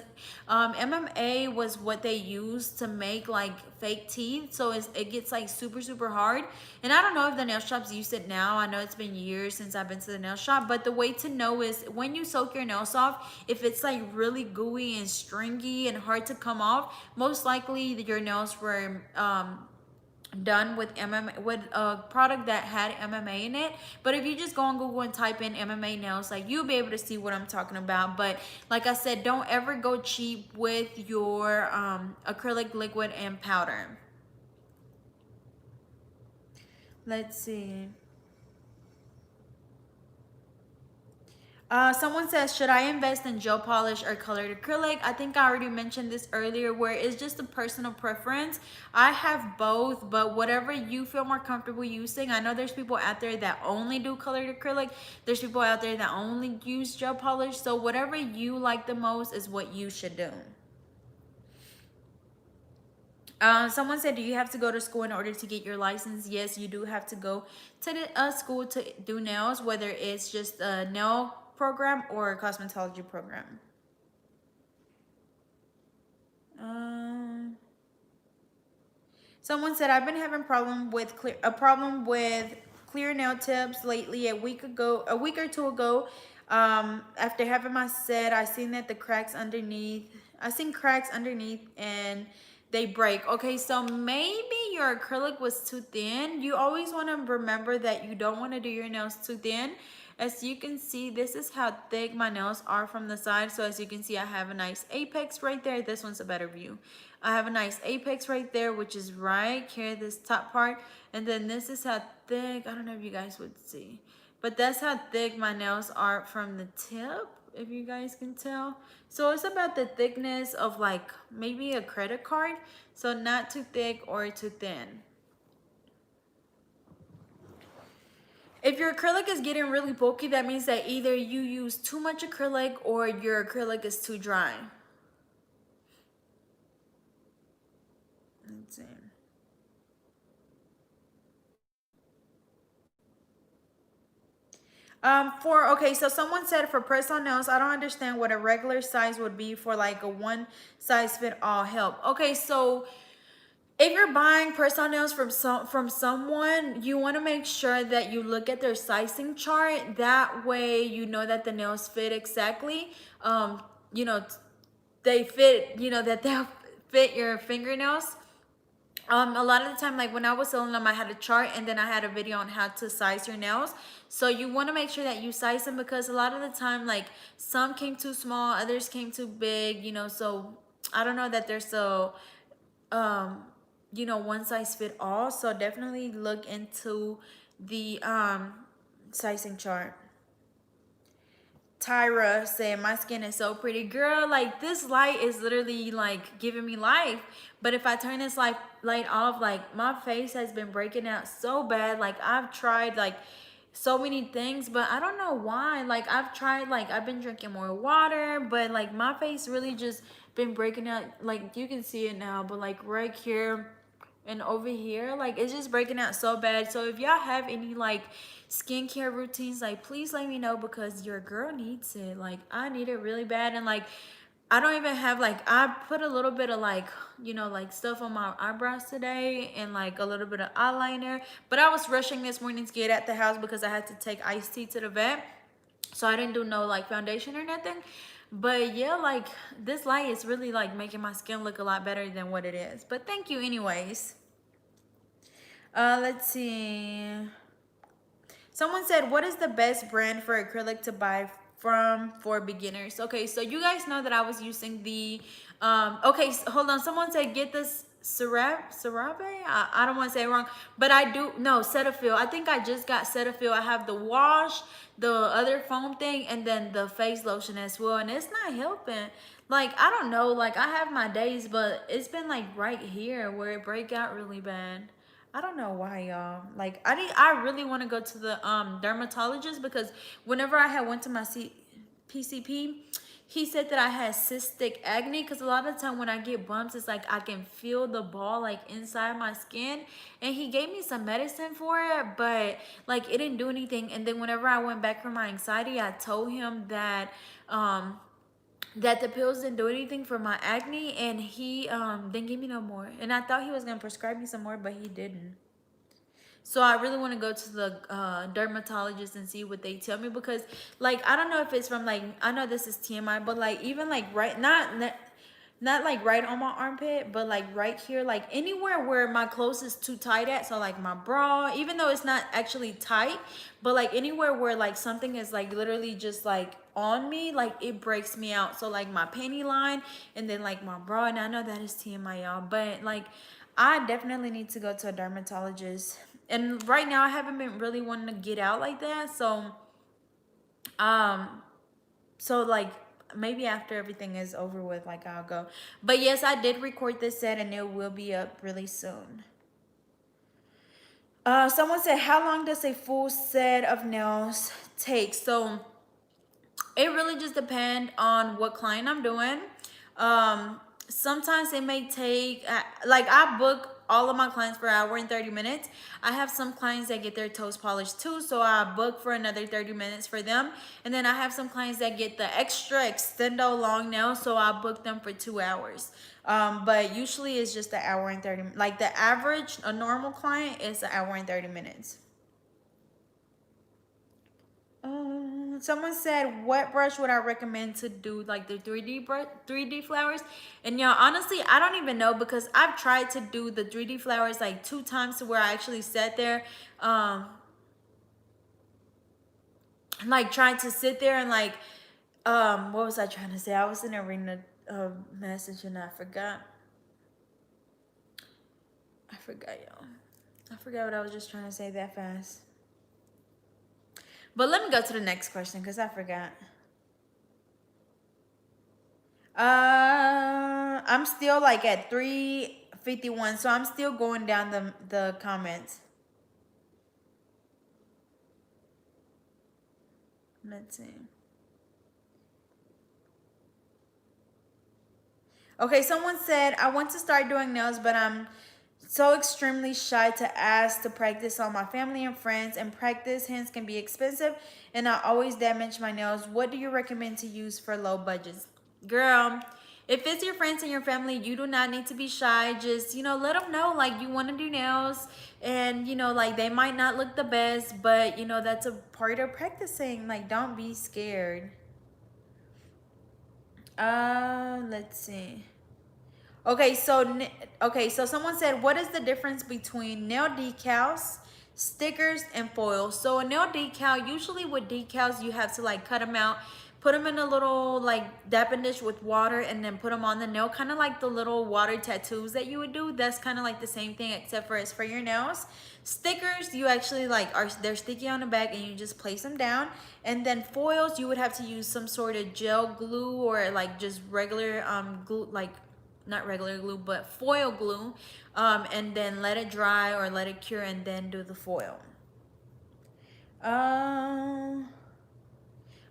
MMA was what they used to make like fake teeth, so it gets like super hard. And I don't know if the nail shops use it now. I know it's been years since I've been to the nail shop, but the way to know is when you soak your nails off, if it's like really gooey and stringy and hard to come off, most likely your nails were done with with a product that had MMA in it. But if you just go on Google and type in MMA nails, like you'll be able to see what I'm talking about. But like I said, don't ever go cheap with your acrylic liquid and powder. Let's see. Someone says, should I invest in gel polish or colored acrylic? I think I already mentioned this earlier, where it's just a personal preference. I have both, but whatever you feel more comfortable using. I know there's people out there that only do colored acrylic. There's people out there that only use gel polish. So whatever you like the most is what you should do. Someone said, do you have to go to school in order to get your license? Yes, you do have to go to the school to do nails, whether it's just a nail program or a cosmetology program. Someone said, I've been having a problem with clear nail tips lately. A week or two ago, after having my set, I seen cracks underneath and they break. Okay, so maybe your acrylic was too thin. You always want to remember that you don't want to do your nails too thin. As you can see, this is how thick my nails are from the side. So as you can see, I have a nice apex right there. This one's a better view. I have a nice apex right there, which is right here, this top part. And then this is how thick, I don't know if you guys would see, but that's how thick my nails are from the tip, if you guys can tell. So it's about the thickness of like maybe a credit card. So not too thick or too thin. If your acrylic is getting really bulky, that means that either you use too much acrylic or your acrylic is too dry. Let's see. Okay, so someone said for press-on nails, I don't understand what a regular size would be for like a one size fit all help. Okay, so if you're buying press-on nails from someone, you want to make sure that you look at their sizing chart. That way, you know that the nails fit exactly. You know, they fit. You know that they'll fit your fingernails. A lot of the time, like when I was selling them, I had a chart and then I had a video on how to size your nails. So you want to make sure that you size them, because a lot of the time, like some came too small, others came too big, you know. So I don't know that they're so you know, one size fit all. So definitely look into the sizing chart. Tyra said, my skin is so pretty. Girl, like this light is literally like giving me life. But if I turn this light off, like my face has been breaking out so bad. Like I've tried like so many things, but I don't know why. Like I've tried, like I've been drinking more water, but like my face really just been breaking out. Like you can see it now, but like right here and over here, like it's just breaking out so bad. So if y'all have any like skincare routines, like please let me know, because your girl needs it. Like I need it really bad. And like I don't even have, like I put a little bit of like, you know, like stuff on my eyebrows today and like a little bit of eyeliner, but I was rushing this morning to get at the house because I had to take iced tea to the vet, so I didn't do no like foundation or nothing. But yeah, like this light is really like making my skin look a lot better than what it is. But thank you anyways. Let's see. Someone said, what is the best brand for acrylic to buy from for beginners? Okay, so you guys know that I was using the, okay, hold on. Someone said, get this Cerabe? I don't want to say it wrong, but I do, no, Cetaphil. I think I just got Cetaphil. I have the wash, the other foam thing, and then the face lotion as well, and it's not helping. Like, I don't know, like I have my days, but it's been like right here where it break out really bad. I don't know why, y'all. Like I really want to go to the dermatologist, because whenever I had went to my PCP, he said that I had cystic acne, because a lot of the time when I get bumps, it's like I can feel the ball like inside my skin, and he gave me some medicine for it, but like it didn't do anything. And then whenever I went back for my anxiety, I told him that that the pills didn't do anything for my acne, and he didn't give me no more. And I thought he was gonna prescribe me some more, but he didn't. So I really want to go to the dermatologist and see what they tell me, because like I don't know if it's from, like I know this is TMI, but like even like right, not like right on my armpit, but like right here, like anywhere where my clothes is too tight at. So like my bra, even though it's not actually tight, but like anywhere where like something is like literally just like on me, like it breaks me out. So like my panty line and then like my bra, and I know that is TMI, y'all, but like I definitely need to go to a dermatologist. And right now I haven't been really wanting to get out like that. Um, so like maybe after everything is over with, like I'll go. But yes, I did record this set and it will be up really soon. Someone said, how long does a full set of nails take? So it really just depends on what client I'm doing. Sometimes it may take, like I book all of my clients for an hour and 30 minutes. I have some clients that get their toes polished too, so I book for another 30 minutes for them. And then I have some clients that get the extra extendo long nails, so I book them for 2 hours. But usually it's just an hour and 30, like the average, a normal client is an hour and 30 minutes. Someone said, what brush would I recommend to do like the 3D flowers? And y'all, honestly, I don't even know, because I've tried to do the 3D flowers like 2 times, to where I actually sat there, like trying to sit there and like, what was I trying to say? I was in there reading a message and I forgot. Y'all. I forgot what I was just trying to say that fast. But let me go to the next question, because I forgot. I'm still like at 351, so I'm still going down the comments. Let's see. Okay, someone said, I want to start doing nails, but I'm so extremely shy to ask to practice on my family and friends, and practice hands can be expensive and I always damage my nails. What do you recommend to use for low budgets? Girl, if it's your friends and your family, you do not need to be shy. Just, let them know like you want to do nails, and like they might not look the best, but that's a part of practicing. Like, don't be scared. Let's see. Okay, so someone said, what is the difference between nail decals, stickers, and foil? So a nail decal, usually with decals, you have to like cut them out, put them in a little like dapping dish with water, and then put them on the nail, kind of like the little water tattoos that you would do. That's kind of like the same thing, except for it's for your nails. Stickers, you actually they're sticky on the back and you just place them down. And then foils, you would have to use some sort of gel glue or like just regular glue, like not regular glue, but foil glue, and then let it dry or let it cure and then do the foil.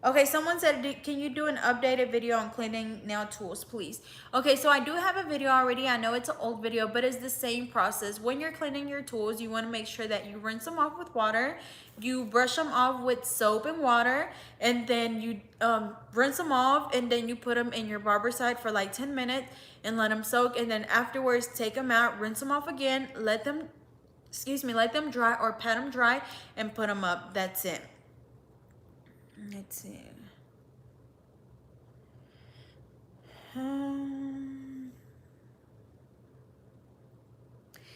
Okay, someone said, can you do an updated video on cleaning nail tools, please? Okay, so I do have a video already. I know it's an old video, but it's the same process. When you're cleaning your tools, you want to make sure that you rinse them off with water. You brush them off with soap and water, and then you rinse them off, and then you put them in your barber side for like 10 minutes and let them soak. And then afterwards, take them out, rinse them off again, let them dry or pat them dry, and put them up. That's it. Let's see.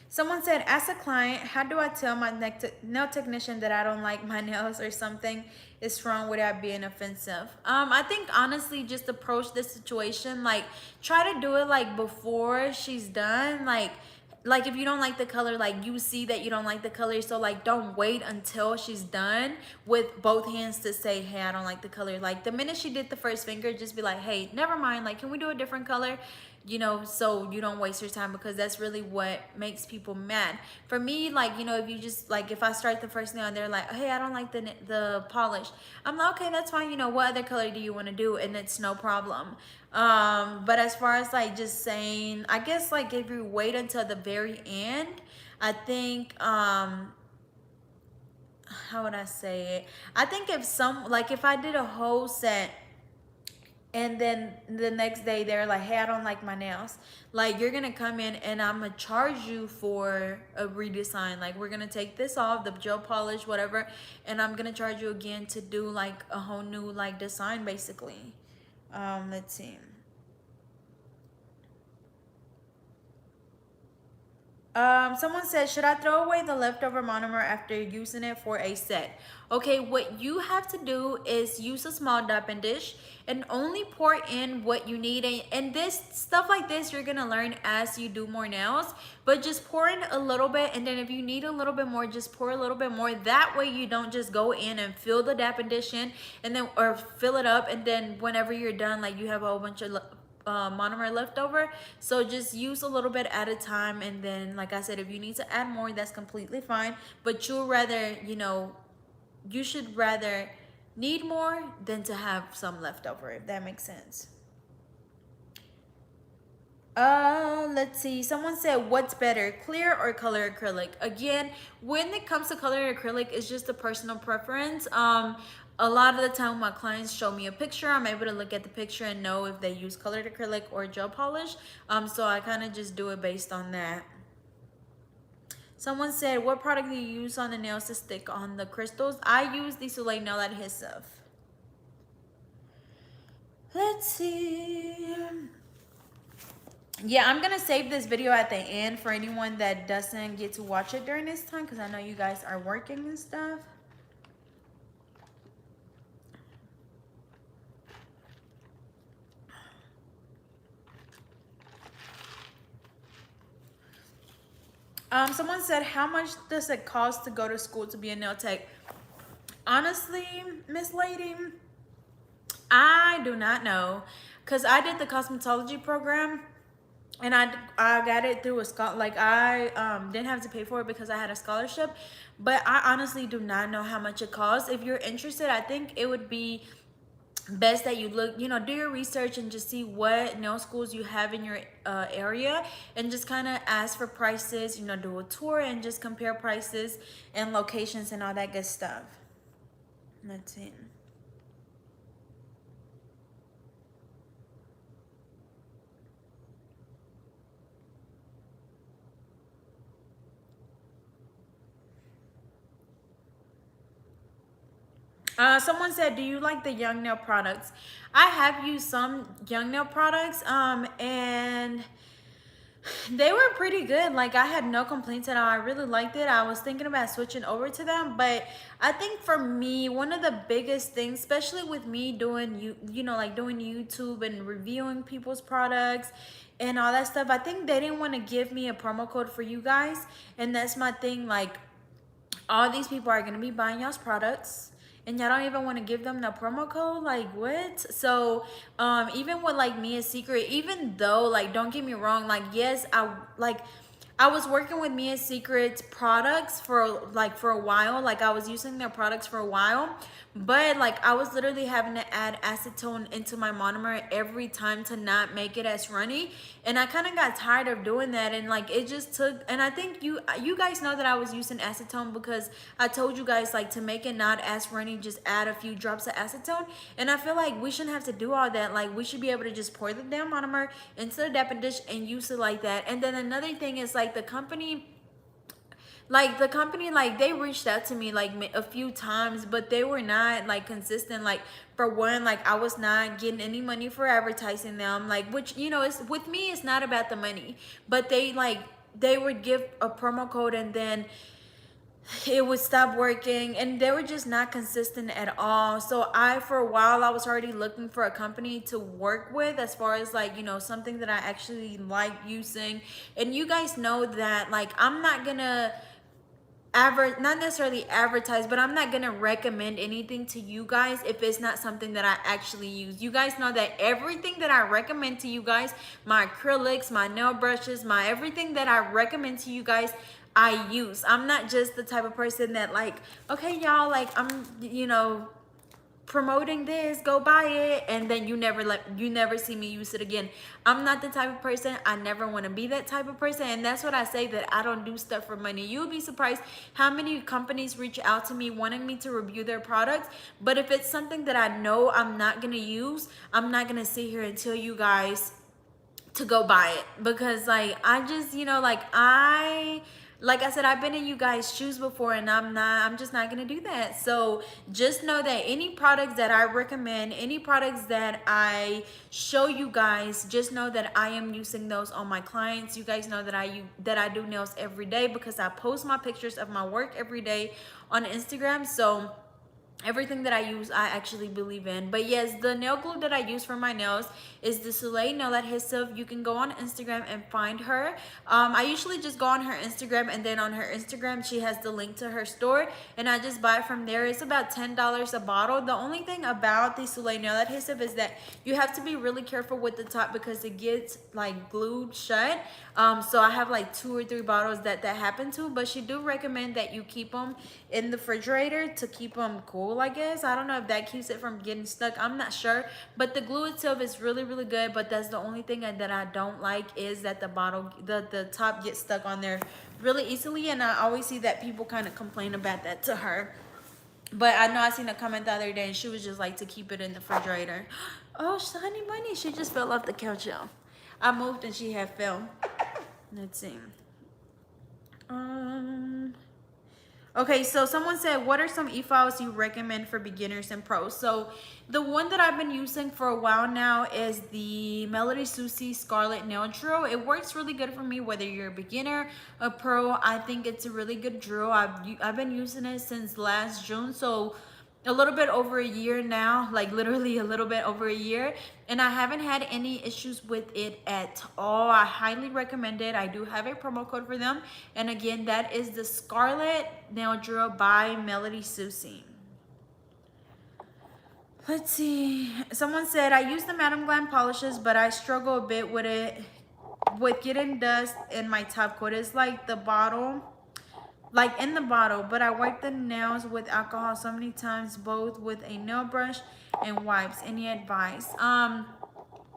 Someone said, as a client, how do I tell my nail technician that I don't like my nails or something is wrong without being offensive? I think honestly, just approach the situation. Like, try to do it like before she's done. Like if you don't like the color, like you see that you don't like the color, so like don't wait until she's done with both hands to say, hey, I don't like the color. Like the minute she did the first finger, just be like, hey, never mind, like can we do a different color? So you don't waste your time, because that's really what makes people mad. For me, like, if you just like, if I start the first nail and they're like, hey, I don't like the polish, I'm like, okay, that's fine, what other color do you want to do? And it's no problem. But as far as like just saying, I guess like if you wait until the very end, I think how would I say it? I think if I did a whole set and then the next day they're like, hey, I don't like my nails, like you're gonna come in and I'm gonna charge you for a redesign. Like we're gonna take this off, the gel polish, whatever, and I'm gonna charge you again to do like a whole new like design basically. Let's see. Someone said, should I throw away the leftover monomer after using it for a set? Okay, what you have to do is use a small dapping dish and only pour in what you need. And this stuff like this, you're gonna learn as you do more nails, but just pour in a little bit. And then if you need a little bit more, just pour a little bit more. That way you don't just go in and fill the dapping dish in and then, or fill it up. And then whenever you're done, like you have a whole bunch of monomer left over. So just use a little bit at a time, and then like I said, if you need to add more, that's completely fine, but you'll rather, you should rather need more than to have some left over, if that makes sense. Let's see. Someone said, what's better, clear or color acrylic? Again, when it comes to color acrylic, it's just a personal preference. A lot of the time my clients show me a picture, I'm able to look at the picture and know if they use colored acrylic or gel polish. So I kind of just do it based on that. Someone said, what product do you use on the nails to stick on the crystals? I use the Soleil nail adhesive. Let's see. Yeah, I'm gonna save this video at the end for anyone that doesn't get to watch it during this time, because I know you guys are working and stuff. Someone said, how much does it cost to go to school to be a nail tech? Honestly, Miss Lady, I do not know, because I did the cosmetology program and I got it through a like I didn't have to pay for it because I had a scholarship, but I honestly do not know how much it costs. If you're interested, I think it would be best that you look, you know, do your research and just see what nail schools you have in your area, and just kind of ask for prices, you know, do a tour and just compare prices and locations and all that good stuff. Let's see. Someone said, "Do you like the Young Nail products?" I have used some Young Nail products, and they were pretty good. Like, I had no complaints at all. I really liked it. I was thinking about switching over to them, but I think for me, one of the biggest things, especially with me doing you know, like doing YouTube and reviewing people's products and all that stuff, I think they didn't want to give me a promo code for you guys, and that's my thing. Like, all these people are gonna be buying y'all's products and y'all don't even want to give them the promo code. Like, what? So even with like Mia's Secret, even though, like, don't get me wrong, like, yes, I was working with Mia's Secret products for a while. Like, I was using their products for a while, but like I was literally having to add acetone into my monomer every time to not make it as runny, and I kind of got tired of doing that. And like, it just took, and I think you guys know that I was using acetone because I told you guys, like, to make it not as runny, just add a few drops of acetone. And I feel like we shouldn't have to do all that. Like, we should be able to just pour the damn monomer into the dapping dish and use it like that. And then another thing is, like, the company, like, they reached out to me like a few times, but they were not like consistent. Like, for one, like, I was not getting any money for advertising them, like, which, you know, it's, with me, it's not about the money, but they would give a promo code and then it would stop working, and they were just not consistent at all. So for a while, I was already looking for a company to work with, as far as, like, you know, something that I actually like using. And you guys know that, like, I'm not gonna not necessarily advertise, but I'm not gonna recommend anything to you guys if it's not something that I actually use. You guys know that everything that I recommend to you guys, my acrylics, my nail brushes, my everything that I recommend to you guys, I use. I'm not just the type of person that, like, okay, y'all, like, I'm, you know, promoting this, go buy it, and then you never see me use it again. I'm not the type of person. I never want to be that type of person, and that's what I say, that I don't do stuff for money. You'll be surprised how many companies reach out to me wanting me to review their products, but if it's something that I know I'm not gonna use, I'm not gonna sit here and tell you guys to go buy it, because, like, I just, you know, like I said, I've been in you guys' shoes before, and I'm just not gonna do that. So just know that any products that I recommend, any products that I show you guys, just know that I am using those on my clients. You guys know that I do nails every day, because I post my pictures of my work every day on Instagram. So everything that I use, I actually believe in. But yes, the nail glue that I use for my nails is the Soleil Nail Adhesive. You can go on Instagram and find her. I usually just go on her Instagram, and then on her Instagram, she has the link to her store, and I just buy it from there. It's about $10 a bottle. The only thing about the Soleil Nail Adhesive is that you have to be really careful with the top, because it gets, like, glued shut. So I have like 2 or 3 bottles that happened to, but she do recommend that you keep them in the refrigerator to keep them cool, I guess. I don't know if that keeps it from getting stuck. I'm not sure, but the glue itself is really, really good. But that's the only thing that I don't like, is that the top gets stuck on there really easily, and I always see that people kind of complain about that to her. But I know I seen a comment the other day, and she was just like to keep it in the refrigerator. Oh, Honey Bunny, she just fell off the couch, y'all. I moved and she had fell. Let's see. Okay, so someone said, what are some e-files you recommend for beginners and pros? So the one that I've been using for a while now is the Melody Susie Scarlet Nail Drill. It works really good for me, whether you're a beginner, a pro. I think it's a really good drill. I've been using it since last June, so a little bit over a year now, like literally a little bit over a year, and I haven't had any issues with it at all. I highly recommend it. I do have a promo code for them, and again, that is the Scarlet Nail Drill by Melody Susie. Let's see. Someone said, I use the Madam Glam polishes, but I struggle a bit with it with getting dust in my top coat is like the bottle, like in the bottle, but I wipe the nails with alcohol so many times, both with a nail brush and wipes. Any advice?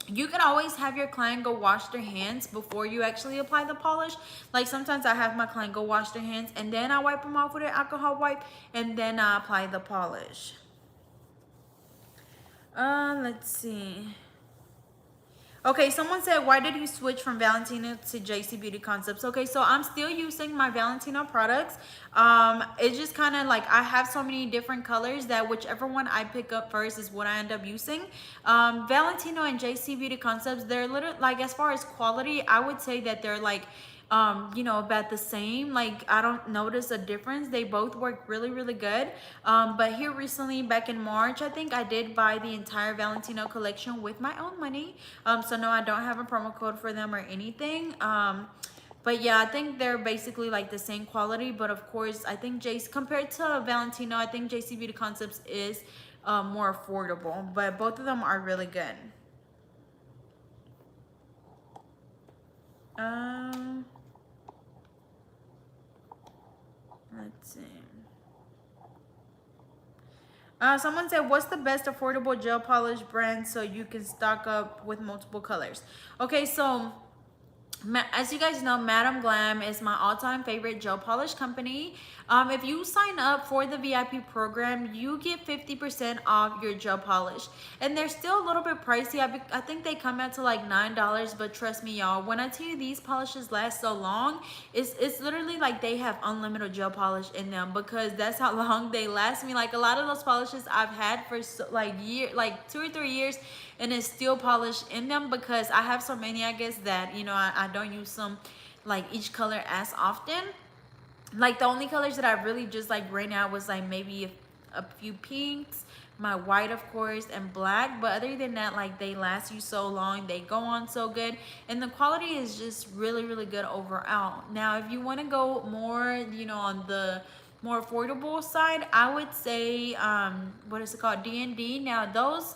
You can always have your client go wash their hands before you actually apply the polish. Like sometimes I have my client go wash their hands and then I wipe them off with an alcohol wipe and then I apply the polish. Let's see. Okay, someone said, why did you switch from Valentino to JC Beauty Concepts? Okay, so I'm still using my Valentino products. It's just kind of like I have so many different colors that whichever one I pick up first is what I end up using. Valentino and JC Beauty Concepts, they're literally like, as far as quality, I would say that they're like you know, about the same. Like I don't notice a difference. They both work really, really good. But here recently, back in March, I think I did buy the entire Valentino collection with my own money. So no, I don't have a promo code for them or anything. But yeah, I think they're basically like the same quality. But of course, I think compared to Valentino, I think JC Beauty Concepts is more affordable. But both of them are really good. Let's see. Someone said, what's the best affordable gel polish brand so you can stock up with multiple colors? Okay, so as you guys know, Madam Glam is my all-time favorite gel polish company. If you sign up for the VIP program, you get 50% off your gel polish. And they're still a little bit pricey. I think they come out to like $9, but trust me, y'all, when I tell you these polishes last so long, it's literally like they have unlimited gel polish in them because that's how long they last me. Like a lot of those polishes I've had for like 2 or 3 years, and it's still polished in them because I have so many, I guess, that, you know, I don't use them like each color as often. Like the only colors that I really just like right now was like maybe a few pinks, my white of course, and black. But other than that, like they last you so long, they go on so good, and the quality is just really, really good overall. Now if you want to go more, you know, on the more affordable side, I would say what is it called, D&D. Now those,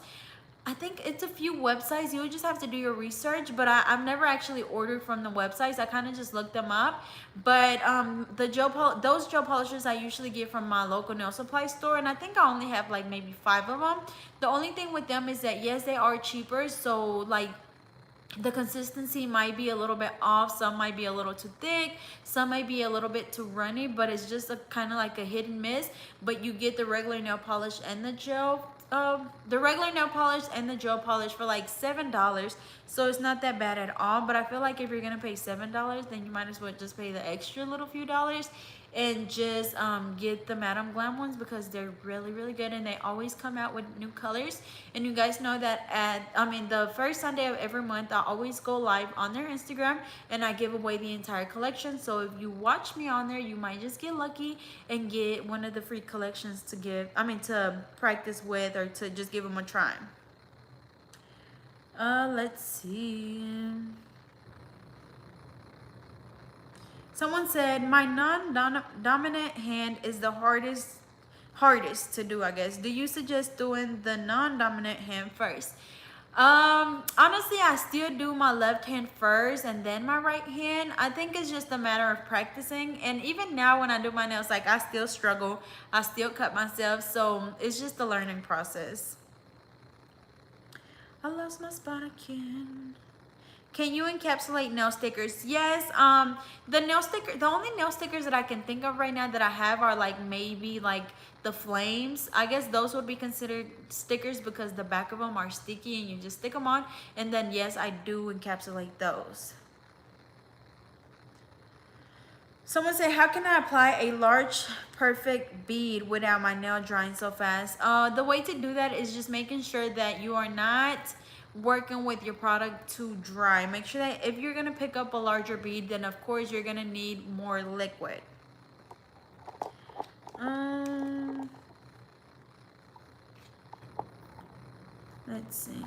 I think it's a few websites. You would just have to do your research, but I've never actually ordered from the websites. I kind of just looked them up. But those gel polishers I usually get from my local nail supply store, and I think I only have like maybe 5 of them. The only thing with them is that yes, they are cheaper, so like the consistency might be a little bit off. Some might be a little too thick, some might be a little bit too runny, but it's just a kind of like a hit and miss. But you get the regular nail polish and the gel polish for like $7, so it's not that bad at all. But I feel like if you're gonna pay $7, then you might as well just pay the extra little few dollars and just get the Madam Glam ones because they're really, really good, and they always come out with new colors. And you guys know that the first Sunday of every month I always go live on their Instagram and I give away the entire collection. So if you watch me on there, you might just get lucky and get one of the free collections to practice with, or to just give them a try. Let's see. Someone said, my non-dominant hand is the hardest to do, I guess. Do you suggest doing the non-dominant hand first? Honestly, I still do my left hand first and then my right hand. I think it's just a matter of practicing. And even now when I do my nails, like I still struggle. I still cut myself. So it's just a learning process. I lost my spot again. Can you encapsulate nail stickers? Yes. The only nail stickers that I can think of right now that I have are like maybe like the flames. I guess those would be considered stickers because the back of them are sticky and you just stick them on. And then yes, I do encapsulate those. Someone said, how can I apply a large perfect bead without my nail drying so fast? The way to do that is just making sure that you are not working with your product too dry. Make sure that if you're gonna pick up a larger bead, then of course you're gonna need more liquid. Let's see.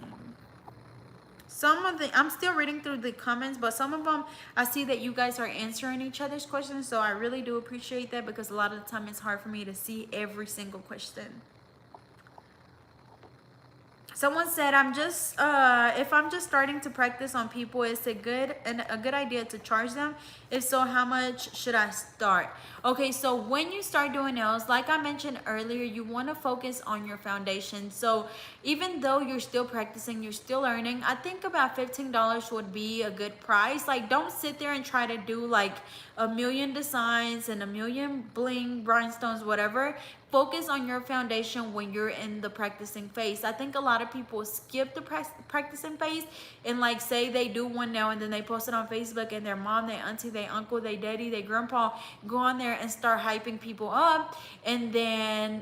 I'm still reading through the comments, but some of them I see that you guys are answering each other's questions, so I really do appreciate that because a lot of the time it's hard for me to see every single question. Someone said, I'm just if I'm just starting to practice on people, is it a good idea to charge them? If so, how much should I start? Okay, so when you start doing nails, like I mentioned earlier, you want to focus on your foundation. So even though you're still practicing, you're still learning, I think about $15 would be a good price. Like, don't sit there and try to do like a million designs and a million bling rhinestones, whatever. Focus on your foundation when you're in the practicing phase. I think a lot of people skip the practicing phase and like say they do one nail and then they post it on Facebook, and their mom, their auntie, their uncle, their daddy, their grandpa go on there and start hyping people up, and then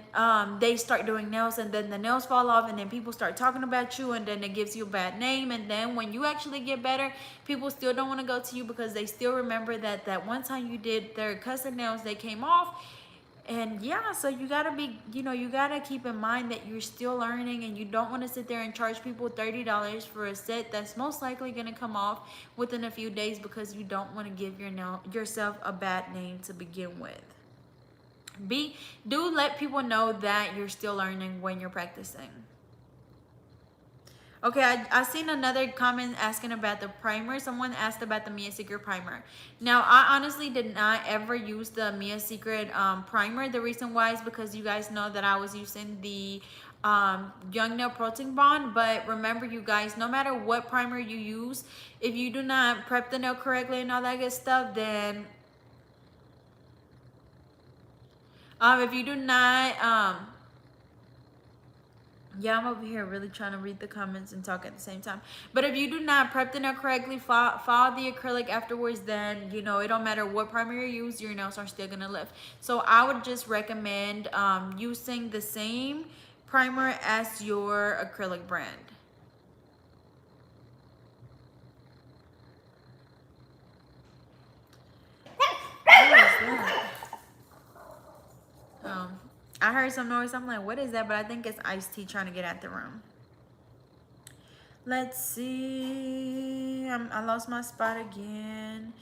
they start doing nails, and then the nails fall off, and then people start talking about you, and then it gives you a bad name. And then when you actually get better, people still don't want to go to you because they still remember that one time you did their custom nails, they came off. And yeah, so you gotta be, you gotta keep in mind that you're still learning, and you don't want to sit there and charge people $30 for a set that's most likely gonna come off within a few days, because you don't want to give yourself a bad name to begin with. Do let people know that you're still learning when you're practicing. Okay, I seen another comment asking about the primer. Someone asked about the Mia Secret primer. Now, I honestly did not ever use the Mia Secret primer. The reason why is because you guys know that I was using the Young Nail Protein Bond. But remember, you guys, no matter what primer you use, if you do not prep the nail correctly and all that good stuff, then if you do not yeah, I'm over here really trying to read the comments and talk at the same time. But if you do not prep the nail correctly, follow the acrylic afterwards, then, it don't matter what primer you use, your nails are still going to lift. So I would just recommend using the same primer as your acrylic brand. What is that? I heard some noise. I'm like, what is that? But I think it's iced tea trying to get out the room. Let's see. I lost my spot again.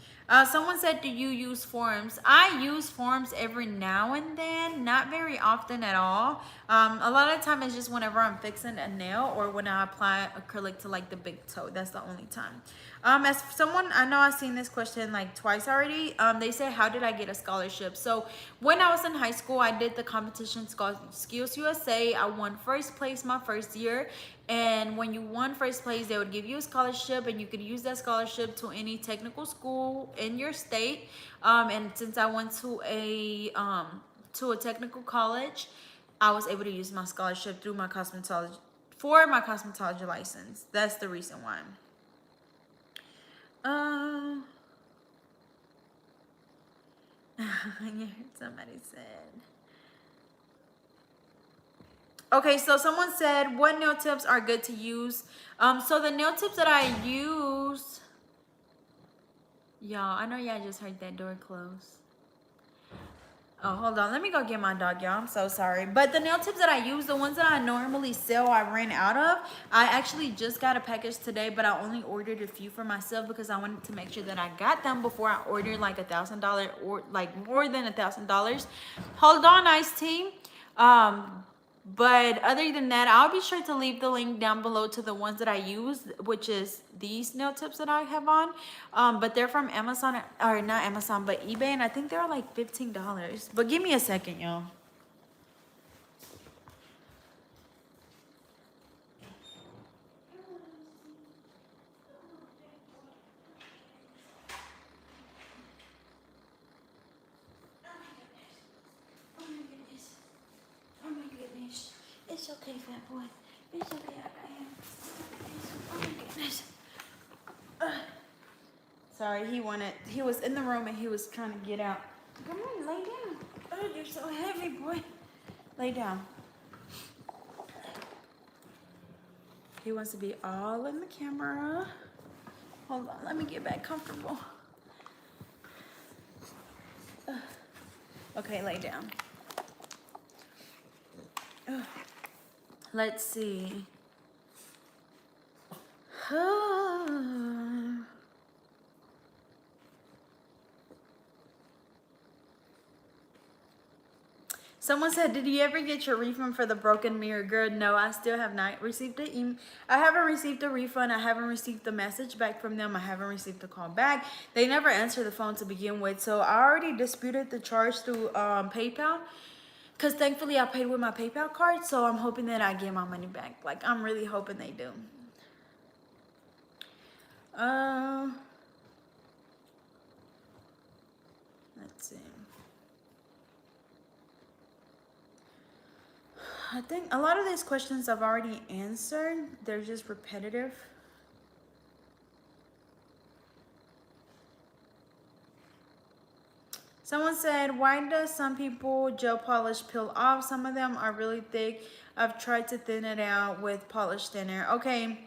Someone said, do you use forms? I use forms every now and then, not very often at all. A lot of the time it's just whenever I'm fixing a nail or when I apply acrylic to like the big toe. That's the only time. As someone, I know I've seen this question like twice already. They said, how did I get a scholarship? So when I was in high school, I did the competition Skills USA. I won first place my first year. And when you won first place, they would give you a scholarship, and you could use that scholarship to any technical school in your state. And since I went to a technical college, I was able to use my scholarship through my cosmetology license. That's the reason why. Somebody said. Okay, so someone said, what nail tips are good to use? So the nail tips that I use, y'all, I know y'all just heard that door close. Oh, hold on. Let me go get my dog, y'all. I'm so sorry. But the nail tips that I use, the ones that I normally sell, I ran out of. I actually just got a package today, but I only ordered a few for myself because I wanted to make sure that I got them before I ordered like $1,000 or like more than $1,000. Hold on, Ice Team. But other than that, I'll be sure to leave the link down below to the ones that I use, which is these nail tips that I have on. But they're from Amazon, or not Amazon, but eBay, and I think they're like $15. But give me a second, y'all. Oh my goodness. It's okay, fat boy. It's okay, I got him. Oh my goodness. Sorry, he was in the room and he was trying to get out. Come on, lay down. Oh, you're so heavy, boy. Lay down. He wants to be all in the camera. Hold on, let me get back comfortable. Okay, lay down. Let's see. Someone said, did you ever get your refund for the broken mirror? Girl, no, I still have not received it. I haven't received a refund. I haven't received the message back from them. I haven't received a call back. They never answer the phone to begin with. So I already disputed the charge through PayPal. Because thankfully I paid with my PayPal card. So I'm hoping that I get my money back. Like, I'm really hoping they do. Let's see. I think a lot of these questions I've already answered. They're just repetitive. Someone said, why does some people gel polish peel off? Some of them are really thick. I've tried to thin it out with polish thinner. Okay.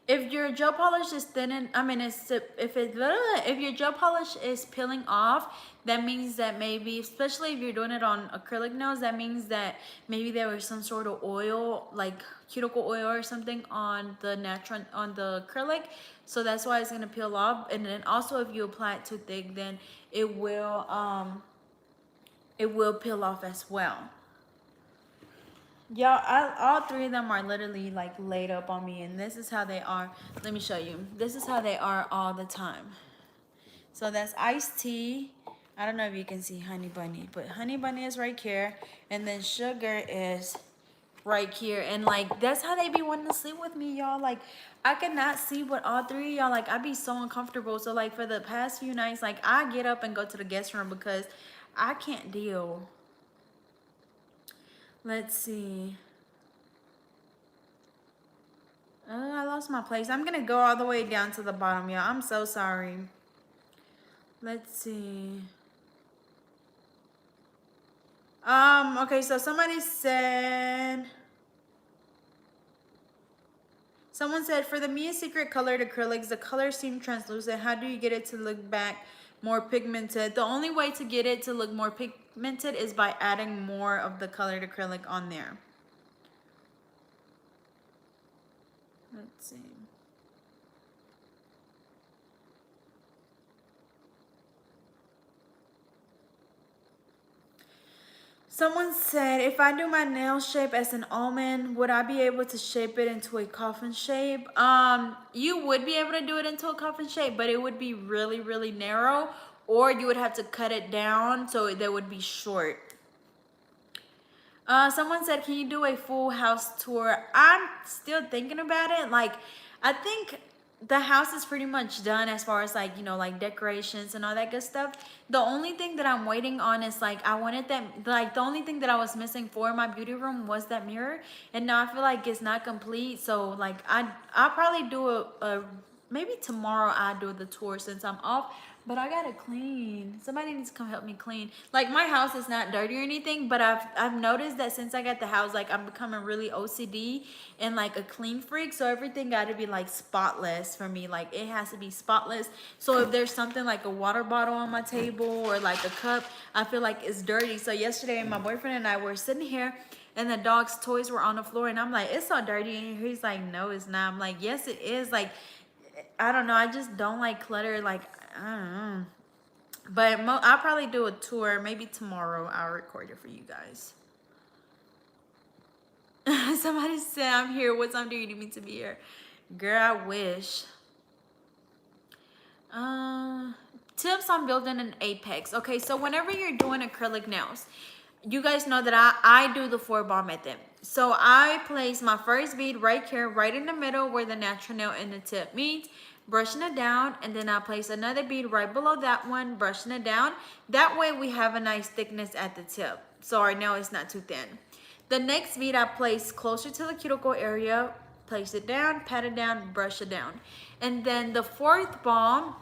If your gel polish is thinning, I mean, if your gel polish is peeling off, that means that maybe, especially if you're doing it on acrylic nails, that means that maybe there was some sort of oil, like cuticle oil or something on the acrylic. So that's why it's gonna peel off. And then also, if you apply it too thick, then it will peel off as well. Y'all, all three of them are literally like laid up on me, and this is how they are. Let me show you. This is how they are all the time. So that's iced tea. I don't know if you can see Honey Bunny, but Honey Bunny is right here, and then Sugar is right here. And like, that's how they be wanting to sleep with me, y'all. Like, I cannot sleep with all three of y'all. Like, I be so uncomfortable. So like, for the past few nights, like, I get up and go to the guest room because I can't deal. Let's see. I lost my place. I'm gonna go all the way down to the bottom, y'all. I'm so sorry. Let's see. Okay, so someone said, for the Mia Secret colored acrylics, the colors seem translucent. How do you get it to look back more pigmented? The only way to get it to look more pigmented is by adding more of the colored acrylic on there. Let's see. Someone said, if I do my nail shape as an almond, would I be able to shape it into a coffin shape? You would be able to do it into a coffin shape, but it would be really, really narrow, or you would have to cut it down so that would be short. Someone said, can you do a full house tour? I'm still thinking about it. Like, I think the house is pretty much done as far as like, you know, like decorations and all that good stuff. The only thing that I'm waiting on is like, I wanted that, like the only thing that I was missing for my beauty room was that mirror. And now I feel like it's not complete. So like, I'll probably do maybe tomorrow I'll do the tour since I'm off. But I gotta clean. Somebody needs to come help me clean. Like, my house is not dirty or anything, but I've noticed that since I got the house, like, I'm becoming really OCD and like a clean freak. So everything gotta be like spotless for me. Like, it has to be spotless. So if there's something like a water bottle on my table or like a cup, I feel like it's dirty. So yesterday my boyfriend and I were sitting here and the dog's toys were on the floor, and I'm like, it's so dirty in here. He's like, no, it's not. I'm like, yes, it is. Like, I don't know. I just don't like clutter. Like, I don't know. But I'll probably do a tour. Maybe tomorrow I'll record it for you guys. Somebody said, I'm here. What time do you need me to be here? Girl, I wish. Tips on building an apex. Okay, so whenever you're doing acrylic nails, you guys know that I do the 4-ball method. So I place my first bead right here, right in the middle where the natural nail and the tip meet, brushing it down, and then I place another bead right below that one, brushing it down. That way we have a nice thickness at the tip, so our nail is not too thin. The next bead I place closer to the cuticle area, place it down, pat it down, brush it down. And then the 4th ball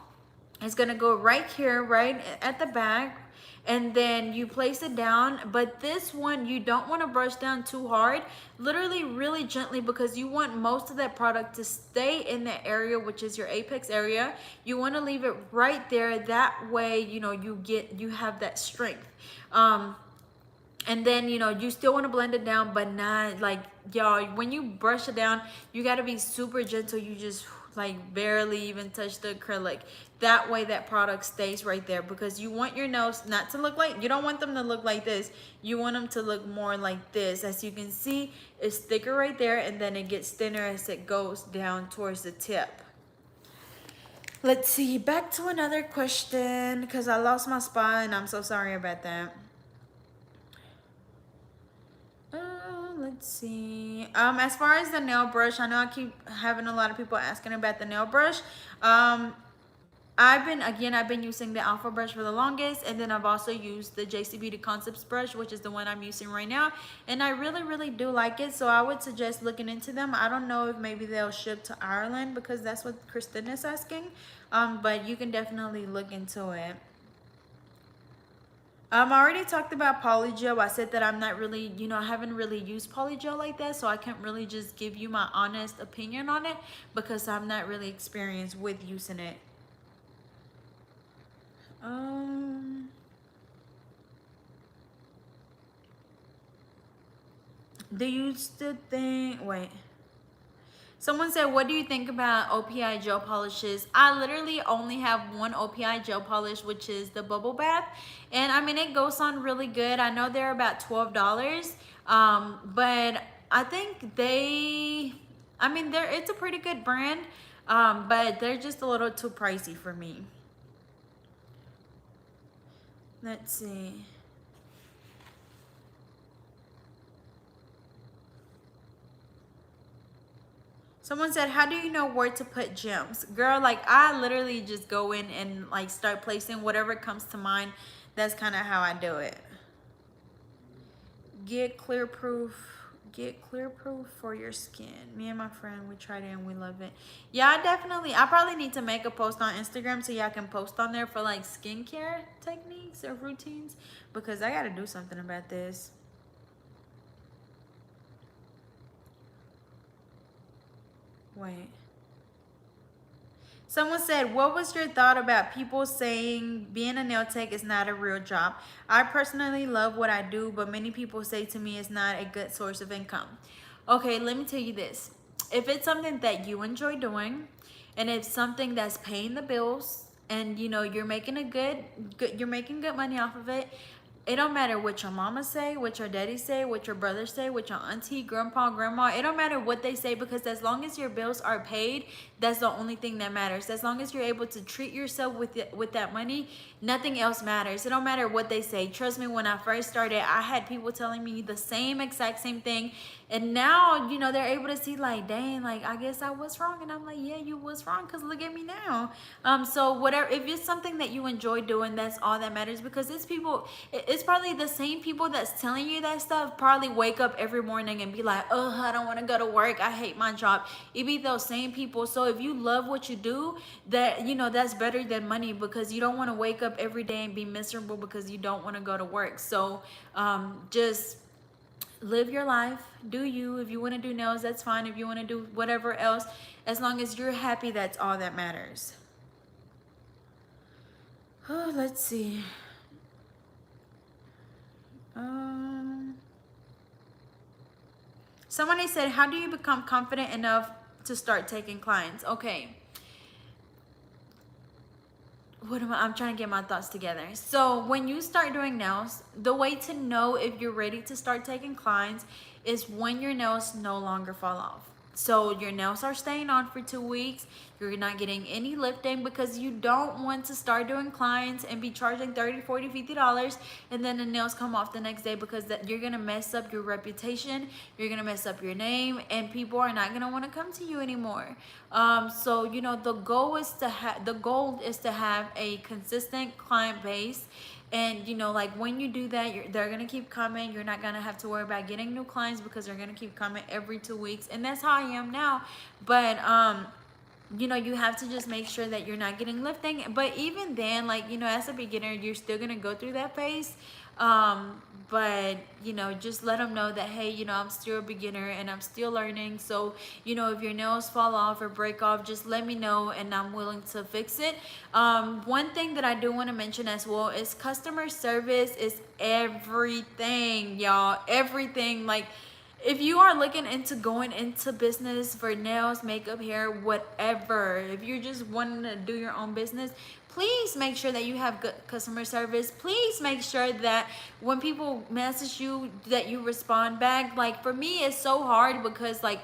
is gonna go right here, right at the back, and then you place it down. But this one, you don't want to brush down too hard, literally really gently, because you want most of that product to stay in the area, which is your apex area. You want to leave it right there, that way, you know, you have that strength. And then, you know, you still want to blend it down, but not like, y'all, when you brush it down, you got to be super gentle. You just like barely even touch the acrylic. That way that product stays right there, because you want your nails not to look like, you don't want them to look like this. You want them to look more like this. As you can see, it's thicker right there, and then it gets thinner as it goes down towards the tip. Let's see, back to another question, because I lost my spot and I'm so sorry about that. Let's see. As far as the nail brush, I know I keep having a lot of people asking about the nail brush. I've been using the Alpha brush for the longest, and then I've also used the JC Beauty Concepts brush, which is the one I'm using right now, and I really do like it. So I would suggest looking into them. I don't know if maybe they'll ship to Ireland, because that's what Kristen is asking, but you can definitely look into it. I already talked about Polygel. I said that I'm not really, I haven't really used Polygel like that, so I can't really just give you my honest opinion on it, because I'm not really experienced with using it. Do you still think, wait. Someone said, what do you think about OPI gel polishes? I literally only have one OPI gel polish, which is the Bubble Bath. And I mean, it goes on really good. I know they're about $12. But I think it's a pretty good brand. But they're just a little too pricey for me. Let's see. Someone said, how do you know where to put gems? Girl, like I literally just go in and like start placing whatever comes to mind. That's kind of how I do it. Get clear proof for your skin. Me and my friend, we tried it and we love it. Yeah, I probably need to make a post on Instagram so y'all can post on there for like skincare techniques or routines, because I got to do something about this. Wait. Someone said, what was your thought about people saying being a nail tech is not a real job? I personally love what I do, but many people say to me it's not a good source of income. Okay, let me tell you this. If it's something that you enjoy doing, and it's something that's paying the bills, and you're making you're making good money off of it, it don't matter what your mama say, what your daddy say, what your brother say, what your auntie, grandpa, grandma. It don't matter what they say, because as long as your bills are paid, that's the only thing that matters. As long as you're able to treat yourself with that money, nothing else matters. It don't matter what they say. Trust me, when I first started, I had people telling me the exact same thing. And now, they're able to see like, dang, like I guess I was wrong. And I'm like, yeah, you was wrong, because look at me now. So whatever, if it's something that you enjoy doing, that's all that matters, because it's probably the same people that's telling you that stuff probably wake up every morning and be like, oh, I don't want to go to work, I hate my job. It be those same people. So if you love what you do, that's better than money, because you don't want to wake up every day and be miserable because you don't want to go to work. So just live your life, do you. If you want to do nails, that's fine. If you want to do whatever else, as long as you're happy, that's all that matters. Oh, let's see. Somebody said, how do you become confident enough to start taking clients? Okay. I'm trying to get my thoughts together. So when you start doing nails, the way to know if you're ready to start taking clients is when your nails no longer fall off. So your nails are staying on for 2 weeks. You're not getting any lifting, because you don't want to start doing clients and be charging $30, $40, $50, and then the nails come off the next day, because you're going to mess up your reputation. You're going to mess up your name, and people are not going to want to come to you anymore. So, the goal is to have a consistent client base. And like when you do that, they're gonna keep coming. You're not gonna have to worry about getting new clients, because they're gonna keep coming every 2 weeks. And that's how I am now. But you have to just make sure that you're not getting lifting. But even then, like, as a beginner, you're still gonna go through that phase. But just let them know that, hey, I'm still a beginner and I'm still learning. So if your nails fall off or break off, just let me know and I'm willing to fix it. One thing that I do want to mention as well is customer service is everything, y'all. Everything. Like, if you are looking into going into business for nails, makeup, hair, whatever, if you're just wanting to do your own business, please make sure that you have good customer service. Please make sure that when people message you that you respond back. Like for me, it's so hard because like,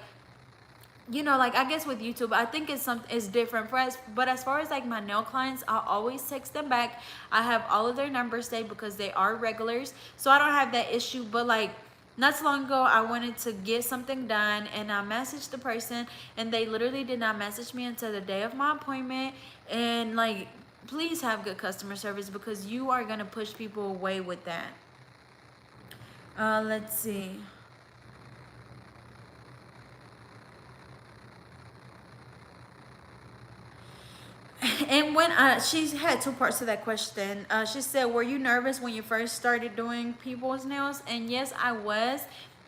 you know, like I guess with YouTube, I think it's different for us. But as far as like my nail clients, I always text them back. I have all of their numbers saved because they are regulars, so I don't have that issue. But like not so long ago, I wanted to get something done, and I messaged the person, and they literally did not message me until the day of my appointment. And like, please have good customer service because you are gonna push people away with that. Let's see. And when she had two parts to that question. She said, "Were you nervous when you first started doing people's nails?" And yes, I was.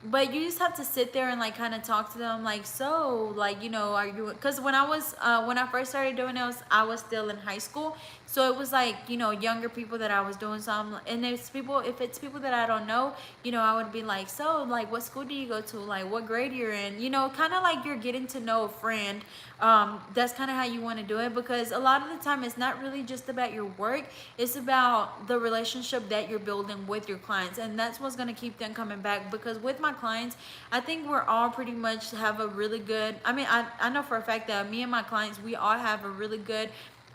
But you just have to sit there and like kind of talk to them, like, so, like, you know, are you? Because when I first started doing nails, I was still in high school, so it was like, you know, younger people that I was doing some. And if it's people that I don't know, you know, I would be like, so, like, what school do you go to? Like, what grade you're in? You know, kind of like you're getting to know a friend. That's kind of how you want to do it, because a lot of the time it's not really just about your work, it's about the relationship that you're building with your clients, and that's what's going to keep them coming back. Because with my clients, I think we're all pretty much have a really good, I mean, I know for a fact that me and my clients, we all have a really good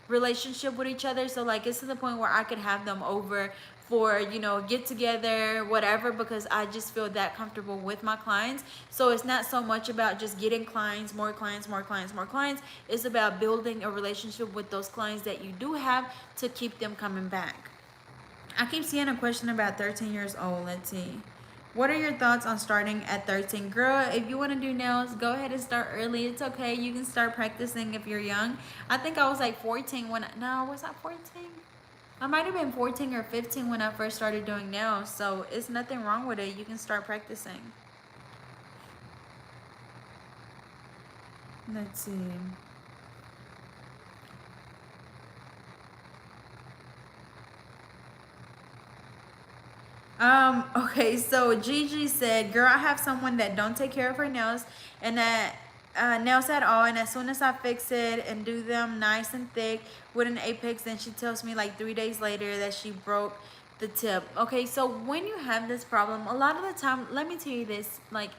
relationship with each other. So like, it's to the point where I could have them over for, you know, get together, whatever, because I just feel that comfortable with my clients. So it's not so much about just getting clients, more clients, more clients, more clients. It's about building a relationship with those clients that you do have to keep them coming back. I keep seeing a question about 13 years old. Let's see. What are your thoughts on starting at 13? Girl, if you want to do nails, go ahead and start early. It's okay. You can start practicing if you're young. I think I was like 14 when no, was I 14? I might have been 14 or 15 when I first started doing nails. So it's nothing wrong with it. You can start practicing. Let's see. Okay, so Gigi said, "Girl, I have someone that don't take care of her nails and that nails at all, and as soon as I fix it and do them nice and thick with an apex, then she tells me like 3 days later that she broke the tip." Okay, so when you have this problem, a lot of the time, let me tell you this, like,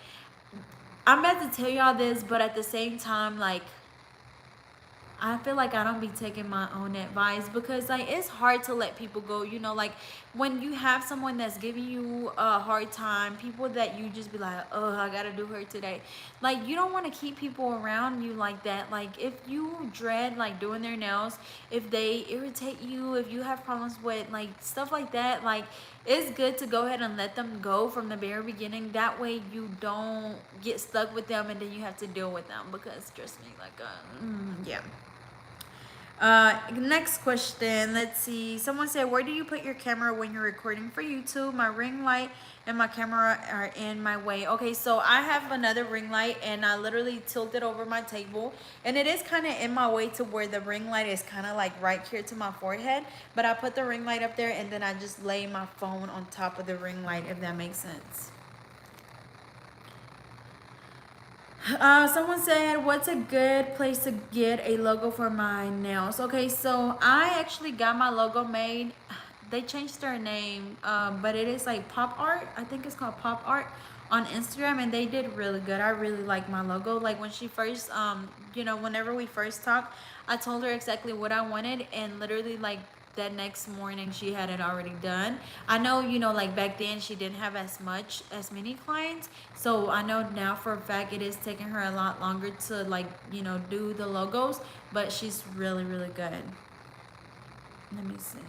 I'm about to tell y'all this, but at the same time, like, I feel like I don't be taking my own advice, because like it's hard to let people go, you know, like when you have someone that's giving you a hard time, people that you just be like, oh, I gotta do her today. Like, you don't want to keep people around you like that. Like, if you dread like doing their nails, if they irritate you, if you have problems with like stuff like that, like, it's good to go ahead and let them go from the very beginning. That way you don't get stuck with them and then you have to deal with them, because trust me, like, yeah. Next question. Let's see. Someone said, "Where do you put your camera when you're recording for YouTube? My ring light and my camera are in my way." Okay, so I have another ring light, and I literally tilt it over my table, and it is kind of in my way to where the ring light is kind of like right here to my forehead. But I put the ring light up there, and then I just lay my phone on top of the ring light, if that makes sense. Someone said, "What's a good place to get a logo for my nails?" Okay, so I actually got my logo made. They changed their name, but it is like Pop Art. I think it's called Pop Art on Instagram, and they did really good. I really like my logo. Like when she first, you know, whenever we first talked, I told her exactly what I wanted, and literally like that next morning she had it already done. I know, you know, like back then she didn't have as many clients, so I know now for a fact it is taking her a lot longer to like, you know, do the logos, but she's really really good. Let me see.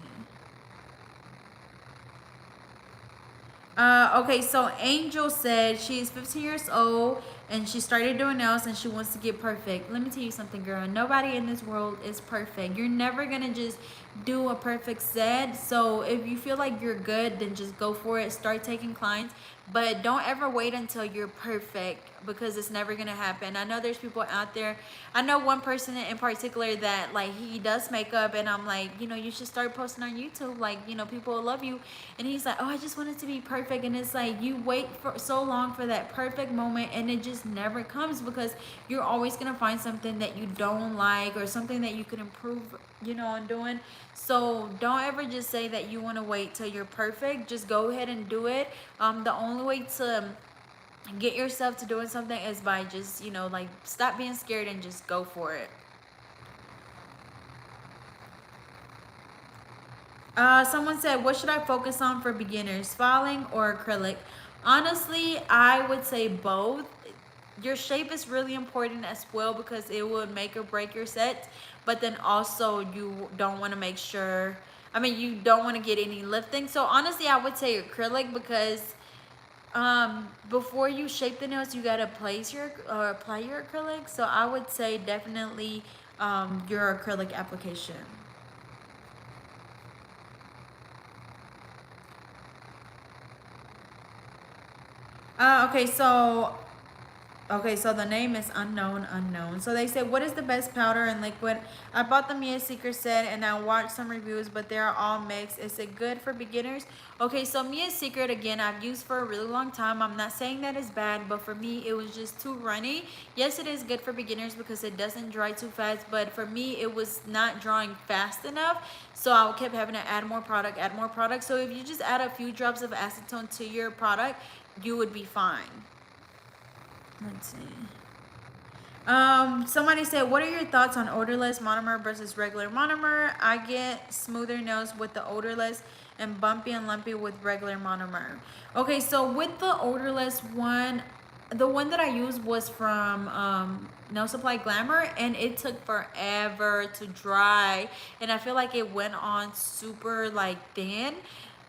Okay, so Angel said she's 15 years old and she started doing nails and she wants to get perfect. Let me tell you something, girl. Nobody in this world is perfect. You're never gonna just do a perfect set. So if you feel like you're good, then just go for it. Start taking clients, but don't ever wait until you're perfect, because it's never gonna happen. I know there's people out there. I know one person in particular that, like, he does makeup, and I'm like, you know, you should start posting on YouTube, like, you know, people will love you. And he's like, oh, I just want it to be perfect. And it's like, you wait for so long for that perfect moment, and it just never comes, because you're always gonna find something that you don't like, or something that you could improve, you know, on doing. So don't ever just say that you want to wait till you're perfect. Just go ahead and do it. The only way to get yourself to doing something is by just, you know, like, stop being scared and just go for it. Someone said, what should I focus on for beginners, filing or acrylic? Honestly, I would say both. Your shape is really important as well, because it will make or break your set. But then also, you don't want to make sure, I mean, you don't want to get any lifting. So honestly, I would say acrylic, because before you shape the nails, you gotta place your or apply your acrylic. So I would say definitely your acrylic application. Okay, so the name is unknown. So they said, what is the best powder and liquid? I bought the Mia Secret set and I watched some reviews, but they're all mixed. Is it good for beginners? Okay, so Mia Secret, again, I've used for a really long time. I'm not saying that it's bad, but for me, it was just too runny. Yes, it is good for beginners because it doesn't dry too fast, but for me, it was not drying fast enough. So I kept having to add more product. So if you just add a few drops of acetone to your product, you would be fine. Let's see. Somebody said, what are your thoughts on odorless monomer versus regular monomer? I get smoother nails with the odorless and bumpy and lumpy with regular monomer. Okay, so with the odorless one, the one that I used was from Nail Supply Glamour, and it took forever to dry, and I feel like it went on super like thin.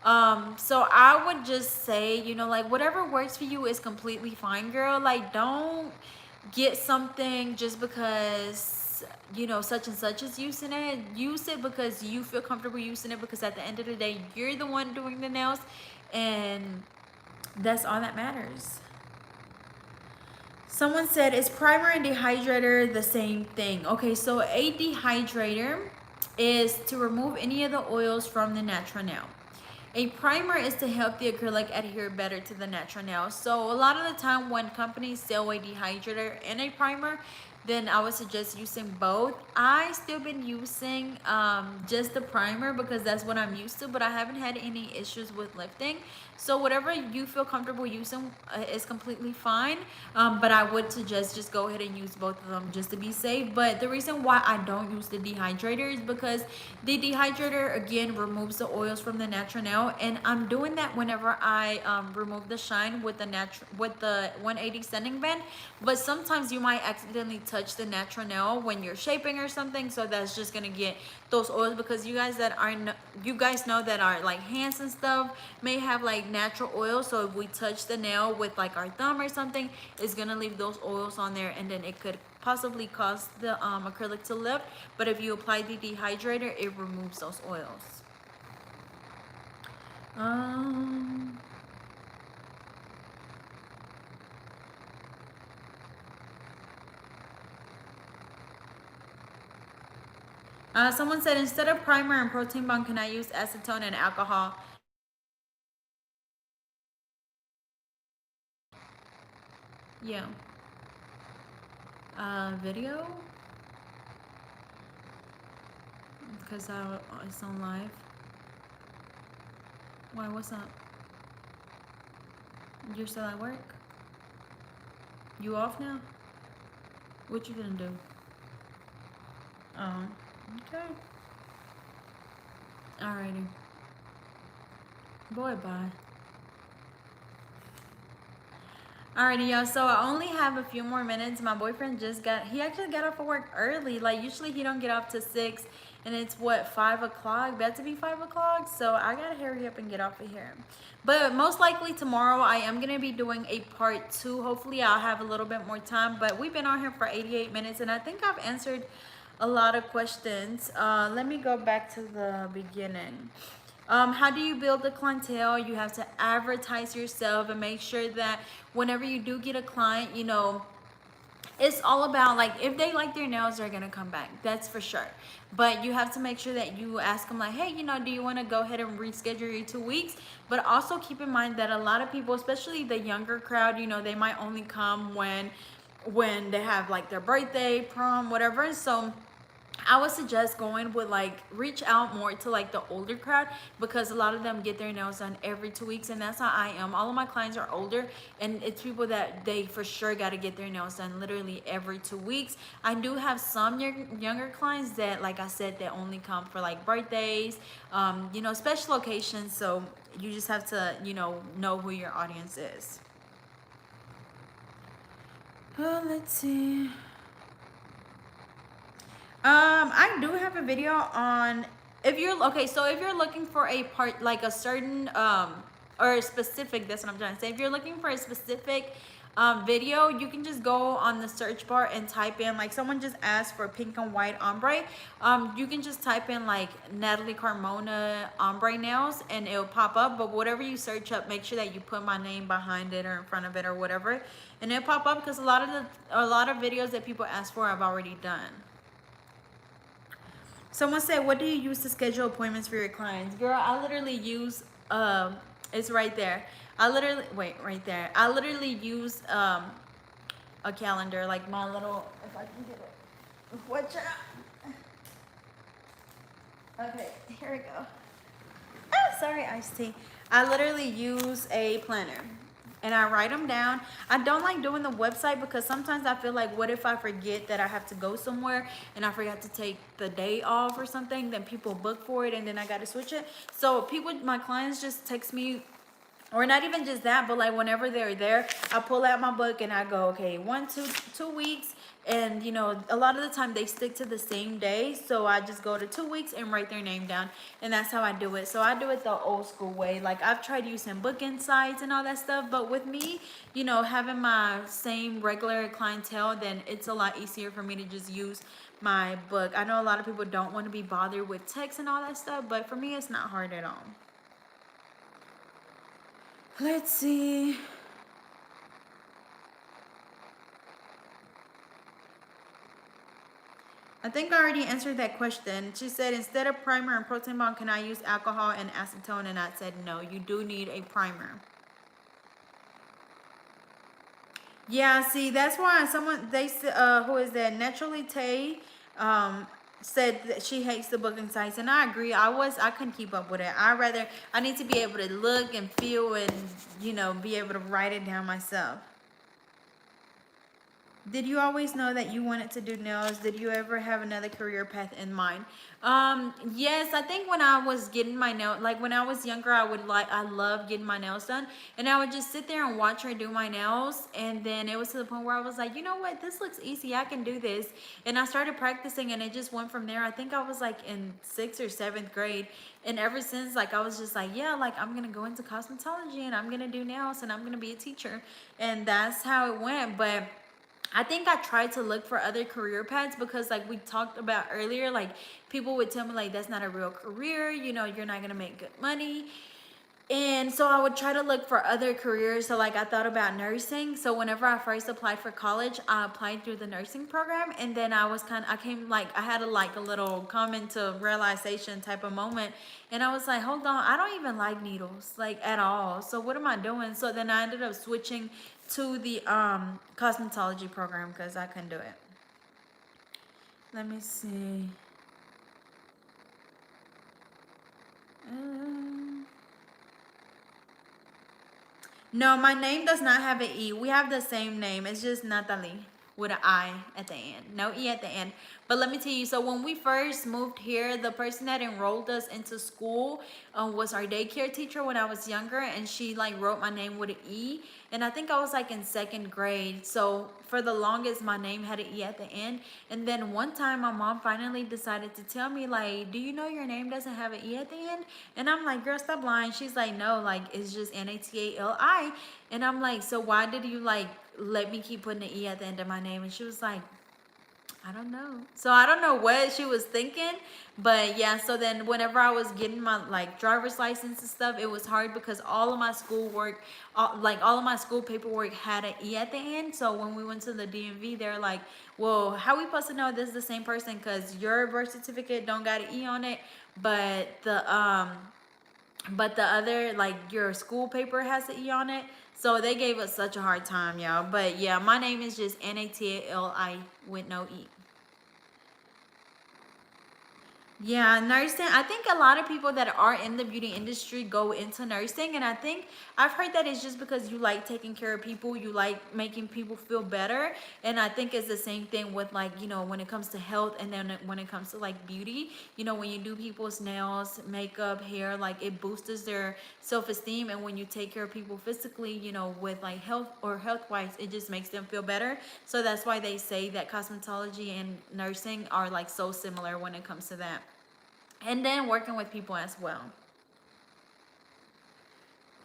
So I would just say, you know, like, whatever works for you is completely fine, girl. Like, don't get something just because, you know, such and such is using it. Use it because you feel comfortable using it, because at the end of the day, you're the one doing the nails, and that's all that matters. Someone said, is primer and dehydrator the same thing? Okay, so a dehydrator is to remove any of the oils from the natural nail. A primer is to help the acrylic adhere better to the natural nail. So a lot of the time when companies sell a dehydrator and a primer, then I would suggest using both. I still been using just the primer because that's what I'm used to, but I haven't had any issues with lifting. So whatever you feel comfortable using is completely fine. But I would suggest just go ahead and use both of them just to be safe. But the reason why I don't use the dehydrator is because the dehydrator, again, removes the oils from the natural nail, and I'm doing that whenever I remove the shine with the 180 sanding band. But sometimes you might accidentally touch the natural nail when you're shaping or something, so that's just gonna get those oils, because you guys know that our like hands and stuff may have like natural oil. So if we touch the nail with like our thumb or something, it's gonna leave those oils on there, and then it could possibly cause the acrylic to lift. But if you apply the dehydrator, it removes those oils. Someone said, instead of primer and protein bond, can I use acetone and alcohol? Yeah. Video? Because it's on live. Why, what's up? You're still at work? You off now? What you gonna do? Oh, okay. Alrighty. Boy, bye. Alrighty, y'all. So I only have a few more minutes. My boyfriend he actually got off of work early. Like usually he don't get off to 6, and it's what 5 o'clock. About to be 5 o'clock. So I gotta hurry up and get off of here. But most likely tomorrow I am gonna be doing a part 2. Hopefully I'll have a little bit more time. But we've been on here for 88 minutes, and I think I've answered a lot of questions. Let me go back to the beginning. How do you build a clientele? You have to advertise yourself and make sure that whenever you do get a client, you know, it's all about like if they like their nails, they're gonna come back. That's for sure. But you have to make sure that you ask them like, hey, you know, do you want to go ahead and reschedule your 2 weeks? But also keep in mind that a lot of people, especially the younger crowd, you know, they might only come when they have like their birthday, prom, whatever. So I would suggest going with like reach out more to like the older crowd, because a lot of them get their nails done every 2 weeks, and that's how I am. All of my clients are older, and it's people that they for sure got to get their nails done literally every 2 weeks. I do have some younger clients that, like I said, that only come for like birthdays, you know, special occasions. So you just have to, you know who your audience is. Let's see. I do have a video on if you're okay. So if you're looking for a part like a certain or a specific, that's what I'm trying to say. If you're looking for a specific video, you can just go on the search bar and type in like someone just asked for pink and white ombre. You can just type in like Natali Carmona ombre nails and it'll pop up. But whatever you search up, make sure that you put my name behind it or in front of it or whatever, and it'll pop up because a lot of videos that people ask for I've already done. Someone said, what do you use to schedule appointments for your clients? Girl, I literally use, it's right there. Right there. I literally use a calendar, like my little, if I can get it. Watch out. Okay, here we go. Ah, sorry, iced tea. I literally use a planner. And I write them down. I don't like doing the website because sometimes I feel like, what if I forget that I have to go somewhere and I forgot to take the day off or something? Then people book for it and then I got to switch it. So my clients just text me, or not even just that, but like whenever they're there, I pull out my book and I go, okay, 2 weeks. And you know, a lot of the time they stick to the same day, so I just go to 2 weeks and write their name down, and that's how I do it. So I do it the old school way. Like I've tried using booking sites and all that stuff, but with me, you know, having my same regular clientele, then it's a lot easier for me to just use my book. I know a lot of people don't want to be bothered with text and all that stuff, but for me it's not hard at all. Let's see. I think I already answered that question. She said, instead of primer and protein bond, can I use alcohol and acetone? And I said, no, you do need a primer. Yeah, see, that's why who is that? Naturally Tay, said that she hates the booking sites, and I agree. I couldn't keep up with it. I need to be able to look and feel and, you know, be able to write it down myself. Did you always know that you wanted to do nails? Did you ever have another career path in mind? Yes, I think when I was getting my nails, like when I was younger, I loved getting my nails done, and I would just sit there and watch her do my nails, and then it was to the point where I was like, you know what, this looks easy, I can do this, and I started practicing, and it just went from there. I think I was like in 6th or 7th grade, and ever since, like I was just like, yeah, like I'm gonna go into cosmetology, and I'm gonna do nails, and I'm gonna be a teacher, and that's how it went. But I think I tried to look for other career paths because, like we talked about earlier, like people would tell me like that's not a real career, you know, you're not gonna make good money. And so I would try to look for other careers. So like I thought about nursing. So whenever I first applied for college, I applied through the nursing program, and then I had a little comment to realization type of moment, and I was like, hold on, I don't even like needles like at all. So what am I doing? So then I ended up switching to the cosmetology program because I couldn't do it. Let me see. No, my name does not have an E. We have the same name. It's just Natali with an I at the end. No E at the end. But let me tell you, so when we first moved here, the person that enrolled us into school was our daycare teacher when I was younger, and she like wrote my name with an E. And I think I was like in second grade. So for the longest, my name had an E at the end. And then one time, my mom finally decided to tell me, like, do you know your name doesn't have an E at the end? And I'm like, girl, stop lying. She's like, no, like, it's just Natali. And I'm like, so why did you like let me keep putting an E at the end of my name? And she was like, I don't know. So I don't know what she was thinking, but yeah. So then whenever I was getting my like driver's license and stuff, it was hard because all of my schoolwork, all of my school paperwork had an E at the end. So when we went to the DMV, they're like, well, how we supposed to know this is the same person? Because your birth certificate don't got an E on it, but the other, like, your school paper has an E on it. So they gave us such a hard time, y'all. But yeah, my name is just Natali with no E. Yeah, nursing. I think a lot of people that are in the beauty industry go into nursing, and I think I've heard that it's just because you like taking care of people, you like making people feel better, and I think it's the same thing with, like, when it comes to health, and then when it comes to like beauty, when you do people's nails, makeup, hair, like it boosts their self-esteem, and when you take care of people physically, with like health or health-wise, it just makes them feel better. So that's why they say that cosmetology and nursing are like so similar when it comes to that. And then working with people as well.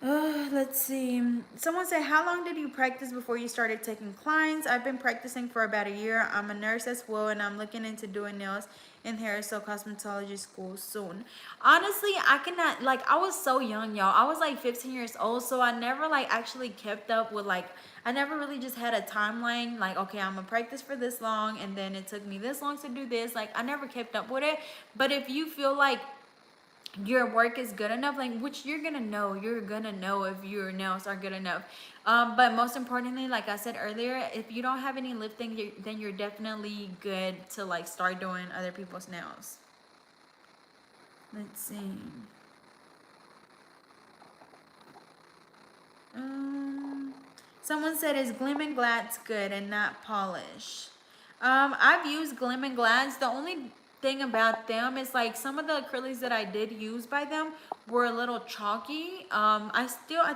Let's see. Someone said, how long did you practice before you started taking clients? I've been practicing for about a year. I'm a nurse as well, and I'm looking into doing nails and hair, so cosmetology school soon. Honestly, I cannot, like, I was so young, y'all. I was like 15 years old, so I never like actually kept up with like, I never really just had a timeline like, okay, I'm gonna practice for this long, and then it took me this long to do this. Like, I never kept up with it. But if you feel like your work is good enough, like, which you're gonna know if your nails are good enough, but most importantly, like I said earlier, if you don't have any lifting, then you're definitely good to like start doing other people's nails. Let's see. Someone said, is Glimmer Glass good and not polish? I've used Glimmer Glass. The only thing about them is like some of the acrylics that I did use by them were a little chalky. I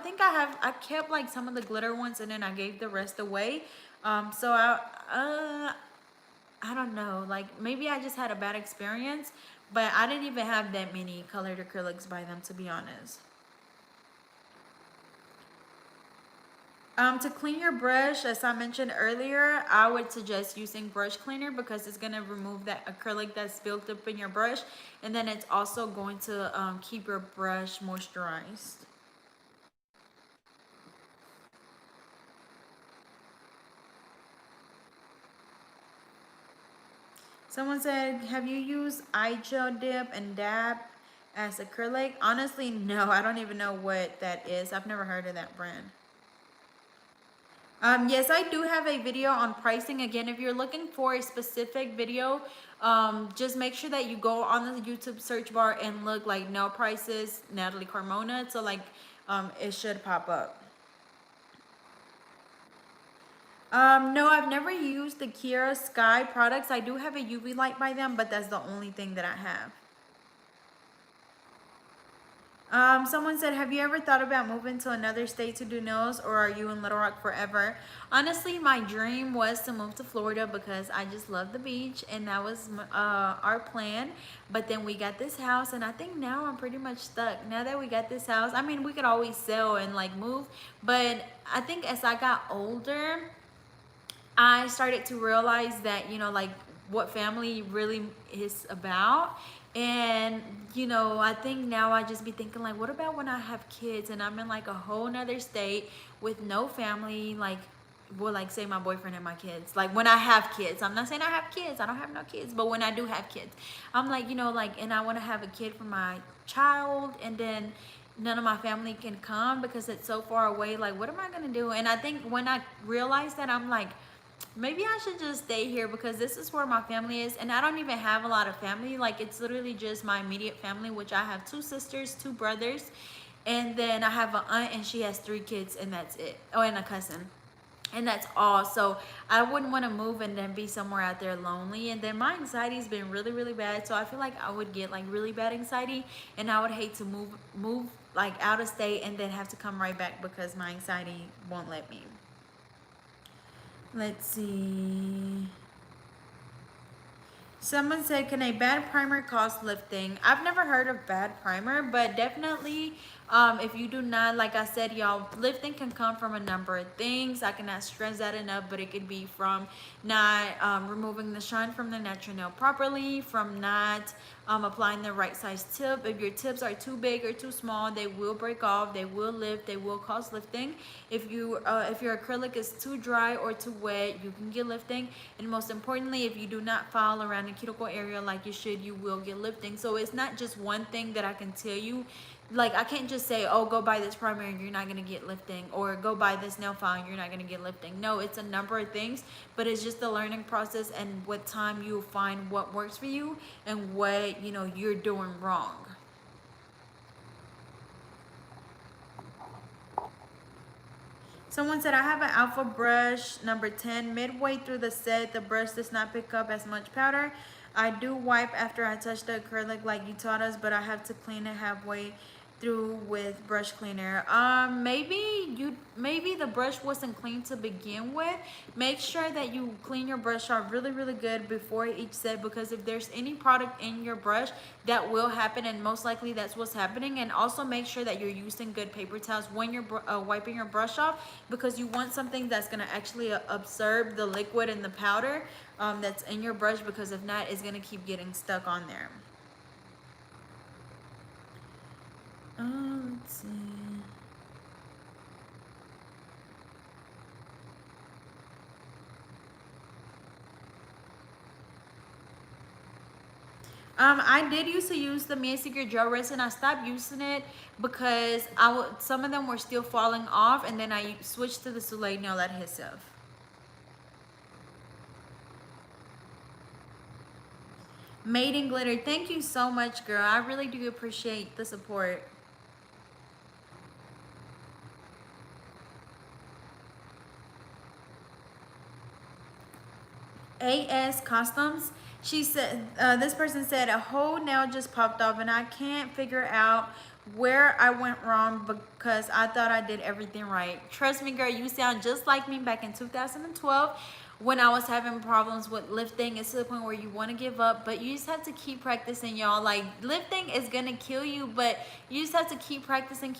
think I kept like some of the glitter ones, and then I gave the rest away. So I don't know, like maybe I just had a bad experience, but I didn't even have that many colored acrylics by them, to be honest. To clean your brush, as I mentioned earlier, I would suggest using brush cleaner because it's going to remove that acrylic that's built up in your brush, and then it's also going to keep your brush moisturized. Someone said, have you used eye gel dip and dab as acrylic? Honestly, no. I don't even know what that is. I've never heard of that brand. Yes, I do have a video on pricing. Again, if you're looking for a specific video, just make sure that you go on the YouTube search bar and look like nail prices, Natali Carmona. So like, it should pop up. No, I've never used the Kiara Sky products. I do have a UV light by them, but that's the only thing that I have. Someone said, have you ever thought about moving to another state to do nails, or are you in Little Rock forever? Honestly, my dream was to move to Florida because I just love the beach, and that was our plan. But then we got this house, and I think now I'm pretty much stuck. Now that we got this house, I mean, we could always sell and like move, but I think as I got older, I started to realize that, like what family really is about. And, I think now I just be thinking like, what about when I have kids and I'm in like a whole nother state with no family, like, well, like say my boyfriend and my kids, like when I have kids, I'm not saying I have kids, I don't have no kids, but when I do have kids, I'm like, like, and I want to have a kid for my child, and then none of my family can come because it's so far away. Like, what am I going to do? And I think when I realized that, I'm like, maybe I should just stay here because this is where my family is, and I don't even have a lot of family. Like, it's literally just my immediate family, which I have 2 sisters, 2 brothers, and then I have an aunt, and she has 3 kids, and that's it. Oh, and a cousin. and that's all. So I wouldn't want to move and then be somewhere out there lonely, and then my anxiety has been really really bad, so I feel like I would get like really bad anxiety, and I would hate to move like out of state and then have to come right back because my anxiety won't let me. Let's see. Someone said, can a bad primer cause lifting? I've never heard of bad primer, but definitely if you do not, like I said, y'all, lifting can come from a number of things. I cannot stress that enough, but it could be from not removing the shine from the natural nail properly, from not applying the right size tip. If your tips are too big or too small, they will break off, they will lift, they will cause lifting. If your acrylic is too dry or too wet, you can get lifting. And most importantly, if you do not file around the cuticle area like you should, you will get lifting. So it's not just one thing that I can tell you. Like I can't just say, oh, go buy this primer and you're not going to get lifting, or go buy this nail file and you're not going to get lifting. No, it's a number of things, but it's just the learning process, and with time you'll find what works for you and what you're doing wrong. Someone said, I have an alpha brush number 10. Midway through the set, the brush does not pick up as much powder. I do wipe after I touch the acrylic like you taught us, but I have to clean it halfway through with brush cleaner. Maybe the brush wasn't clean to begin with. Make sure that you clean your brush off really really good before each set, because if there's any product in your brush, that will happen, and most likely that's what's happening. And also make sure that you're using good paper towels when you're wiping your brush off, because you want something that's going to actually absorb the liquid and the powder that's in your brush, because if not, it's going to keep getting stuck on there. Let's see. I did used to use the Mia Secret gel resin. I stopped using it because some of them were still falling off, and then I switched to the Soleil nail adhesive. Made in glitter. Thank you so much, girl. I really do appreciate the support. AS Customs. She said, this person said, a whole nail just popped off and I can't figure out where I went wrong because I thought I did everything right. Trust me, girl, you sound just like me back in 2012 when I was having problems with lifting. It's to the point where you want to give up, but you just have to keep practicing, y'all. Like, lifting is gonna kill you, but you just have to keep practicing,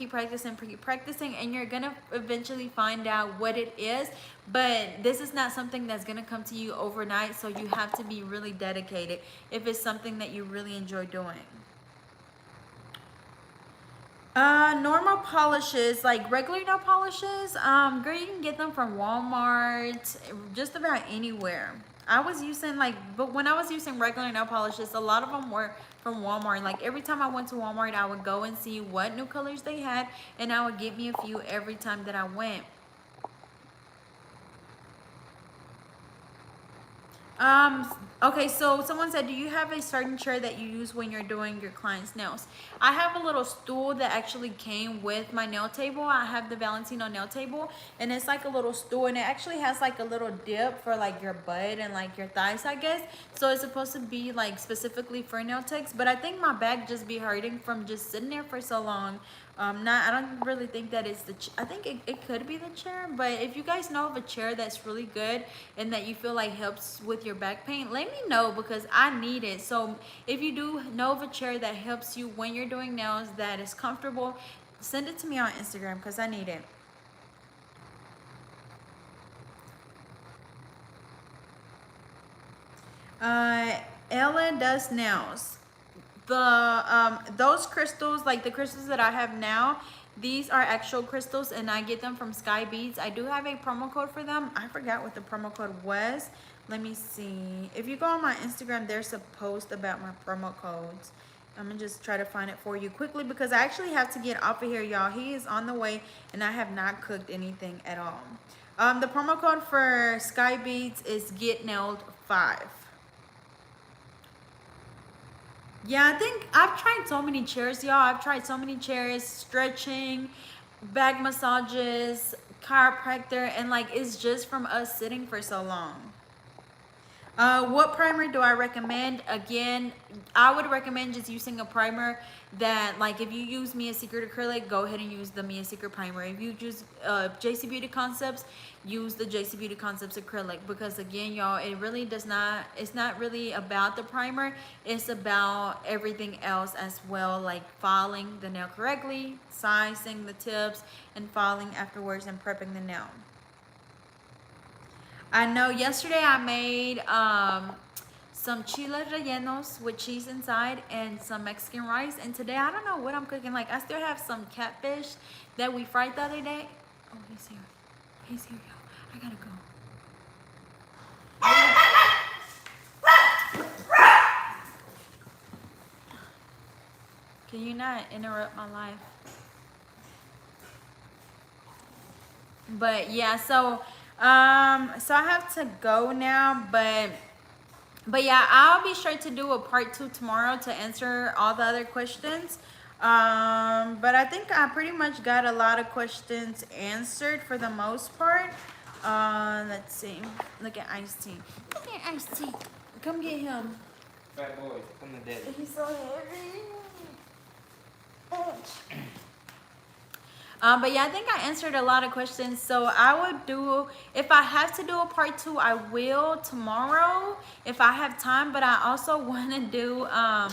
and you're gonna eventually find out what it is. But this is not something that's gonna come to you overnight, so you have to be really dedicated if it's something that you really enjoy doing. Normal polishes, like regular nail polishes, girl, you can get them from Walmart, just about anywhere. I was using but when I was using regular nail polishes, a lot of them were from Walmart. Like every time I went to Walmart, I would go and see what new colors they had, and I would get me a few every time that I went. Okay, so someone said, do you have a certain chair that you use when you're doing your client's nails? I have a little stool that actually came with my nail table. I have the Valentino nail table, and it's like a little stool, and it actually has like a little dip for like your butt and like your thighs, I guess. So it's supposed to be like specifically for nail techs, but I think my back just be hurting from just sitting there for so long. I don't really think that it's I think it could be the chair, but if you guys know of a chair that's really good and that you feel like helps with your back pain, let me know because I need it. So if you do know of a chair that helps you when you're doing nails, that is comfortable, send it to me on Instagram because I need it. Ella does nails. Those crystals, like the crystals that I have now, these are actual crystals and I get them from Sky Beads. I do have a promo code for them. I forgot what the promo code was. Let me see. If you go on my Instagram, there's a post about my promo codes. I'm gonna just try to find it for you quickly because I actually have to get off of here, y'all. He is on the way and I have not cooked anything at all. The promo code for Sky Beads is GetNailed5. Yeah, I think I've tried so many chairs, y'all. I've tried so many chairs, stretching, back massages, chiropractor, and like it's just from us sitting for so long. What primer do I recommend? Again, I would recommend just using a primer that, like, if you use Mia Secret acrylic, go ahead and use the Mia Secret primer. If you use JC Beauty Concepts, use the JC Beauty Concepts acrylic, because again, y'all, it really does not, it's not really about the primer, it's about everything else as well, like filing the nail correctly, sizing the tips, and filing afterwards, and prepping the nail. I know yesterday I made some chile rellenos with cheese inside and some Mexican rice. And today I don't know what I'm cooking. Like, I still have some catfish that we fried the other day. Oh, he's here. He's here, y'all. I gotta go. Can you not interrupt my life? But yeah, so I have to go now, but yeah, I'll be sure to do a part 2 tomorrow to answer all the other questions. But I think I pretty much got a lot of questions answered for the most part. Let's see. Look at Ice Tea. Look at Ice Tea. Come get him. Fat boy, come to daddy. He's so heavy. But yeah, I think I answered a lot of questions. So I would do, if I have to do a part 2, I will tomorrow if I have time. But I also want to do, I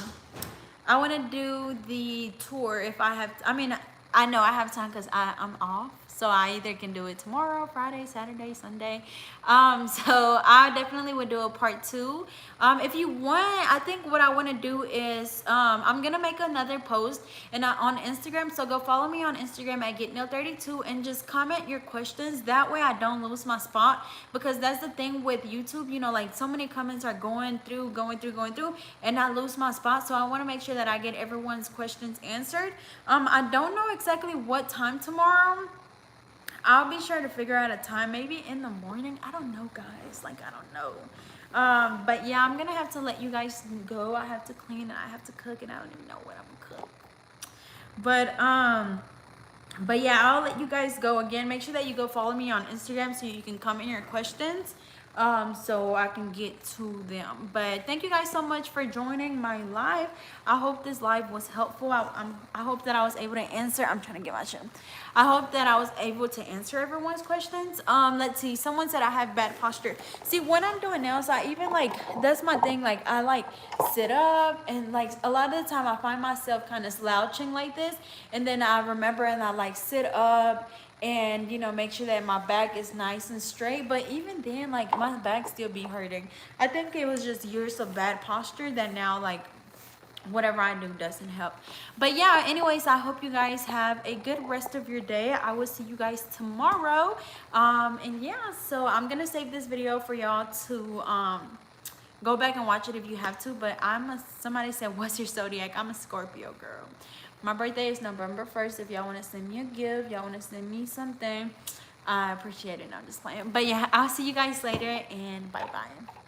want to do the tour if I have, I mean, I know I have time because I'm off. So I either can do it tomorrow, Friday, Saturday, Sunday. So I definitely would do a part 2. If you want, I think what I want to do is I'm going to make another post and on Instagram. So go follow me on Instagram at GetNail32 and just comment your questions. That way I don't lose my spot, because that's the thing with YouTube. You know, like so many comments are going through, and I lose my spot. So I want to make sure that I get everyone's questions answered. I don't know exactly what time tomorrow. I'll be sure to figure out a time, maybe in the morning. I don't know, guys. Like, I don't know. But yeah, I'm gonna have to let you guys go. I have to clean and I have to cook, and I don't even know what I'm gonna cook. But yeah, I'll let you guys go. Again, make sure that you go follow me on Instagram so you can comment your questions, so I can get to them. But thank you guys so much for joining my live. I hope this live was helpful. I hope that I was able to answer. I'm trying to get my shit. I hope that I was able to answer everyone's questions. Let's see. Someone said I have bad posture. See, when I'm doing nails, I even like, that's my thing. Like, I like sit up, and like a lot of the time I find myself kind of slouching like this, and then I remember and I like sit up and, you know, make sure that my back is nice and straight. But even then, like, my back still be hurting. I think it was just years of bad posture that now, like, whatever I do doesn't help. But yeah, anyways, I hope you guys have a good rest of your day. I will see you guys tomorrow. And yeah, so I'm gonna save this video for y'all to go back and watch it if you have to. But somebody said, what's your zodiac? I'm a Scorpio girl. My birthday is November 1st. If y'all want to send me a gift, y'all want to send me something, I appreciate it. No, I'm just playing. But yeah, I'll see you guys later, and bye bye.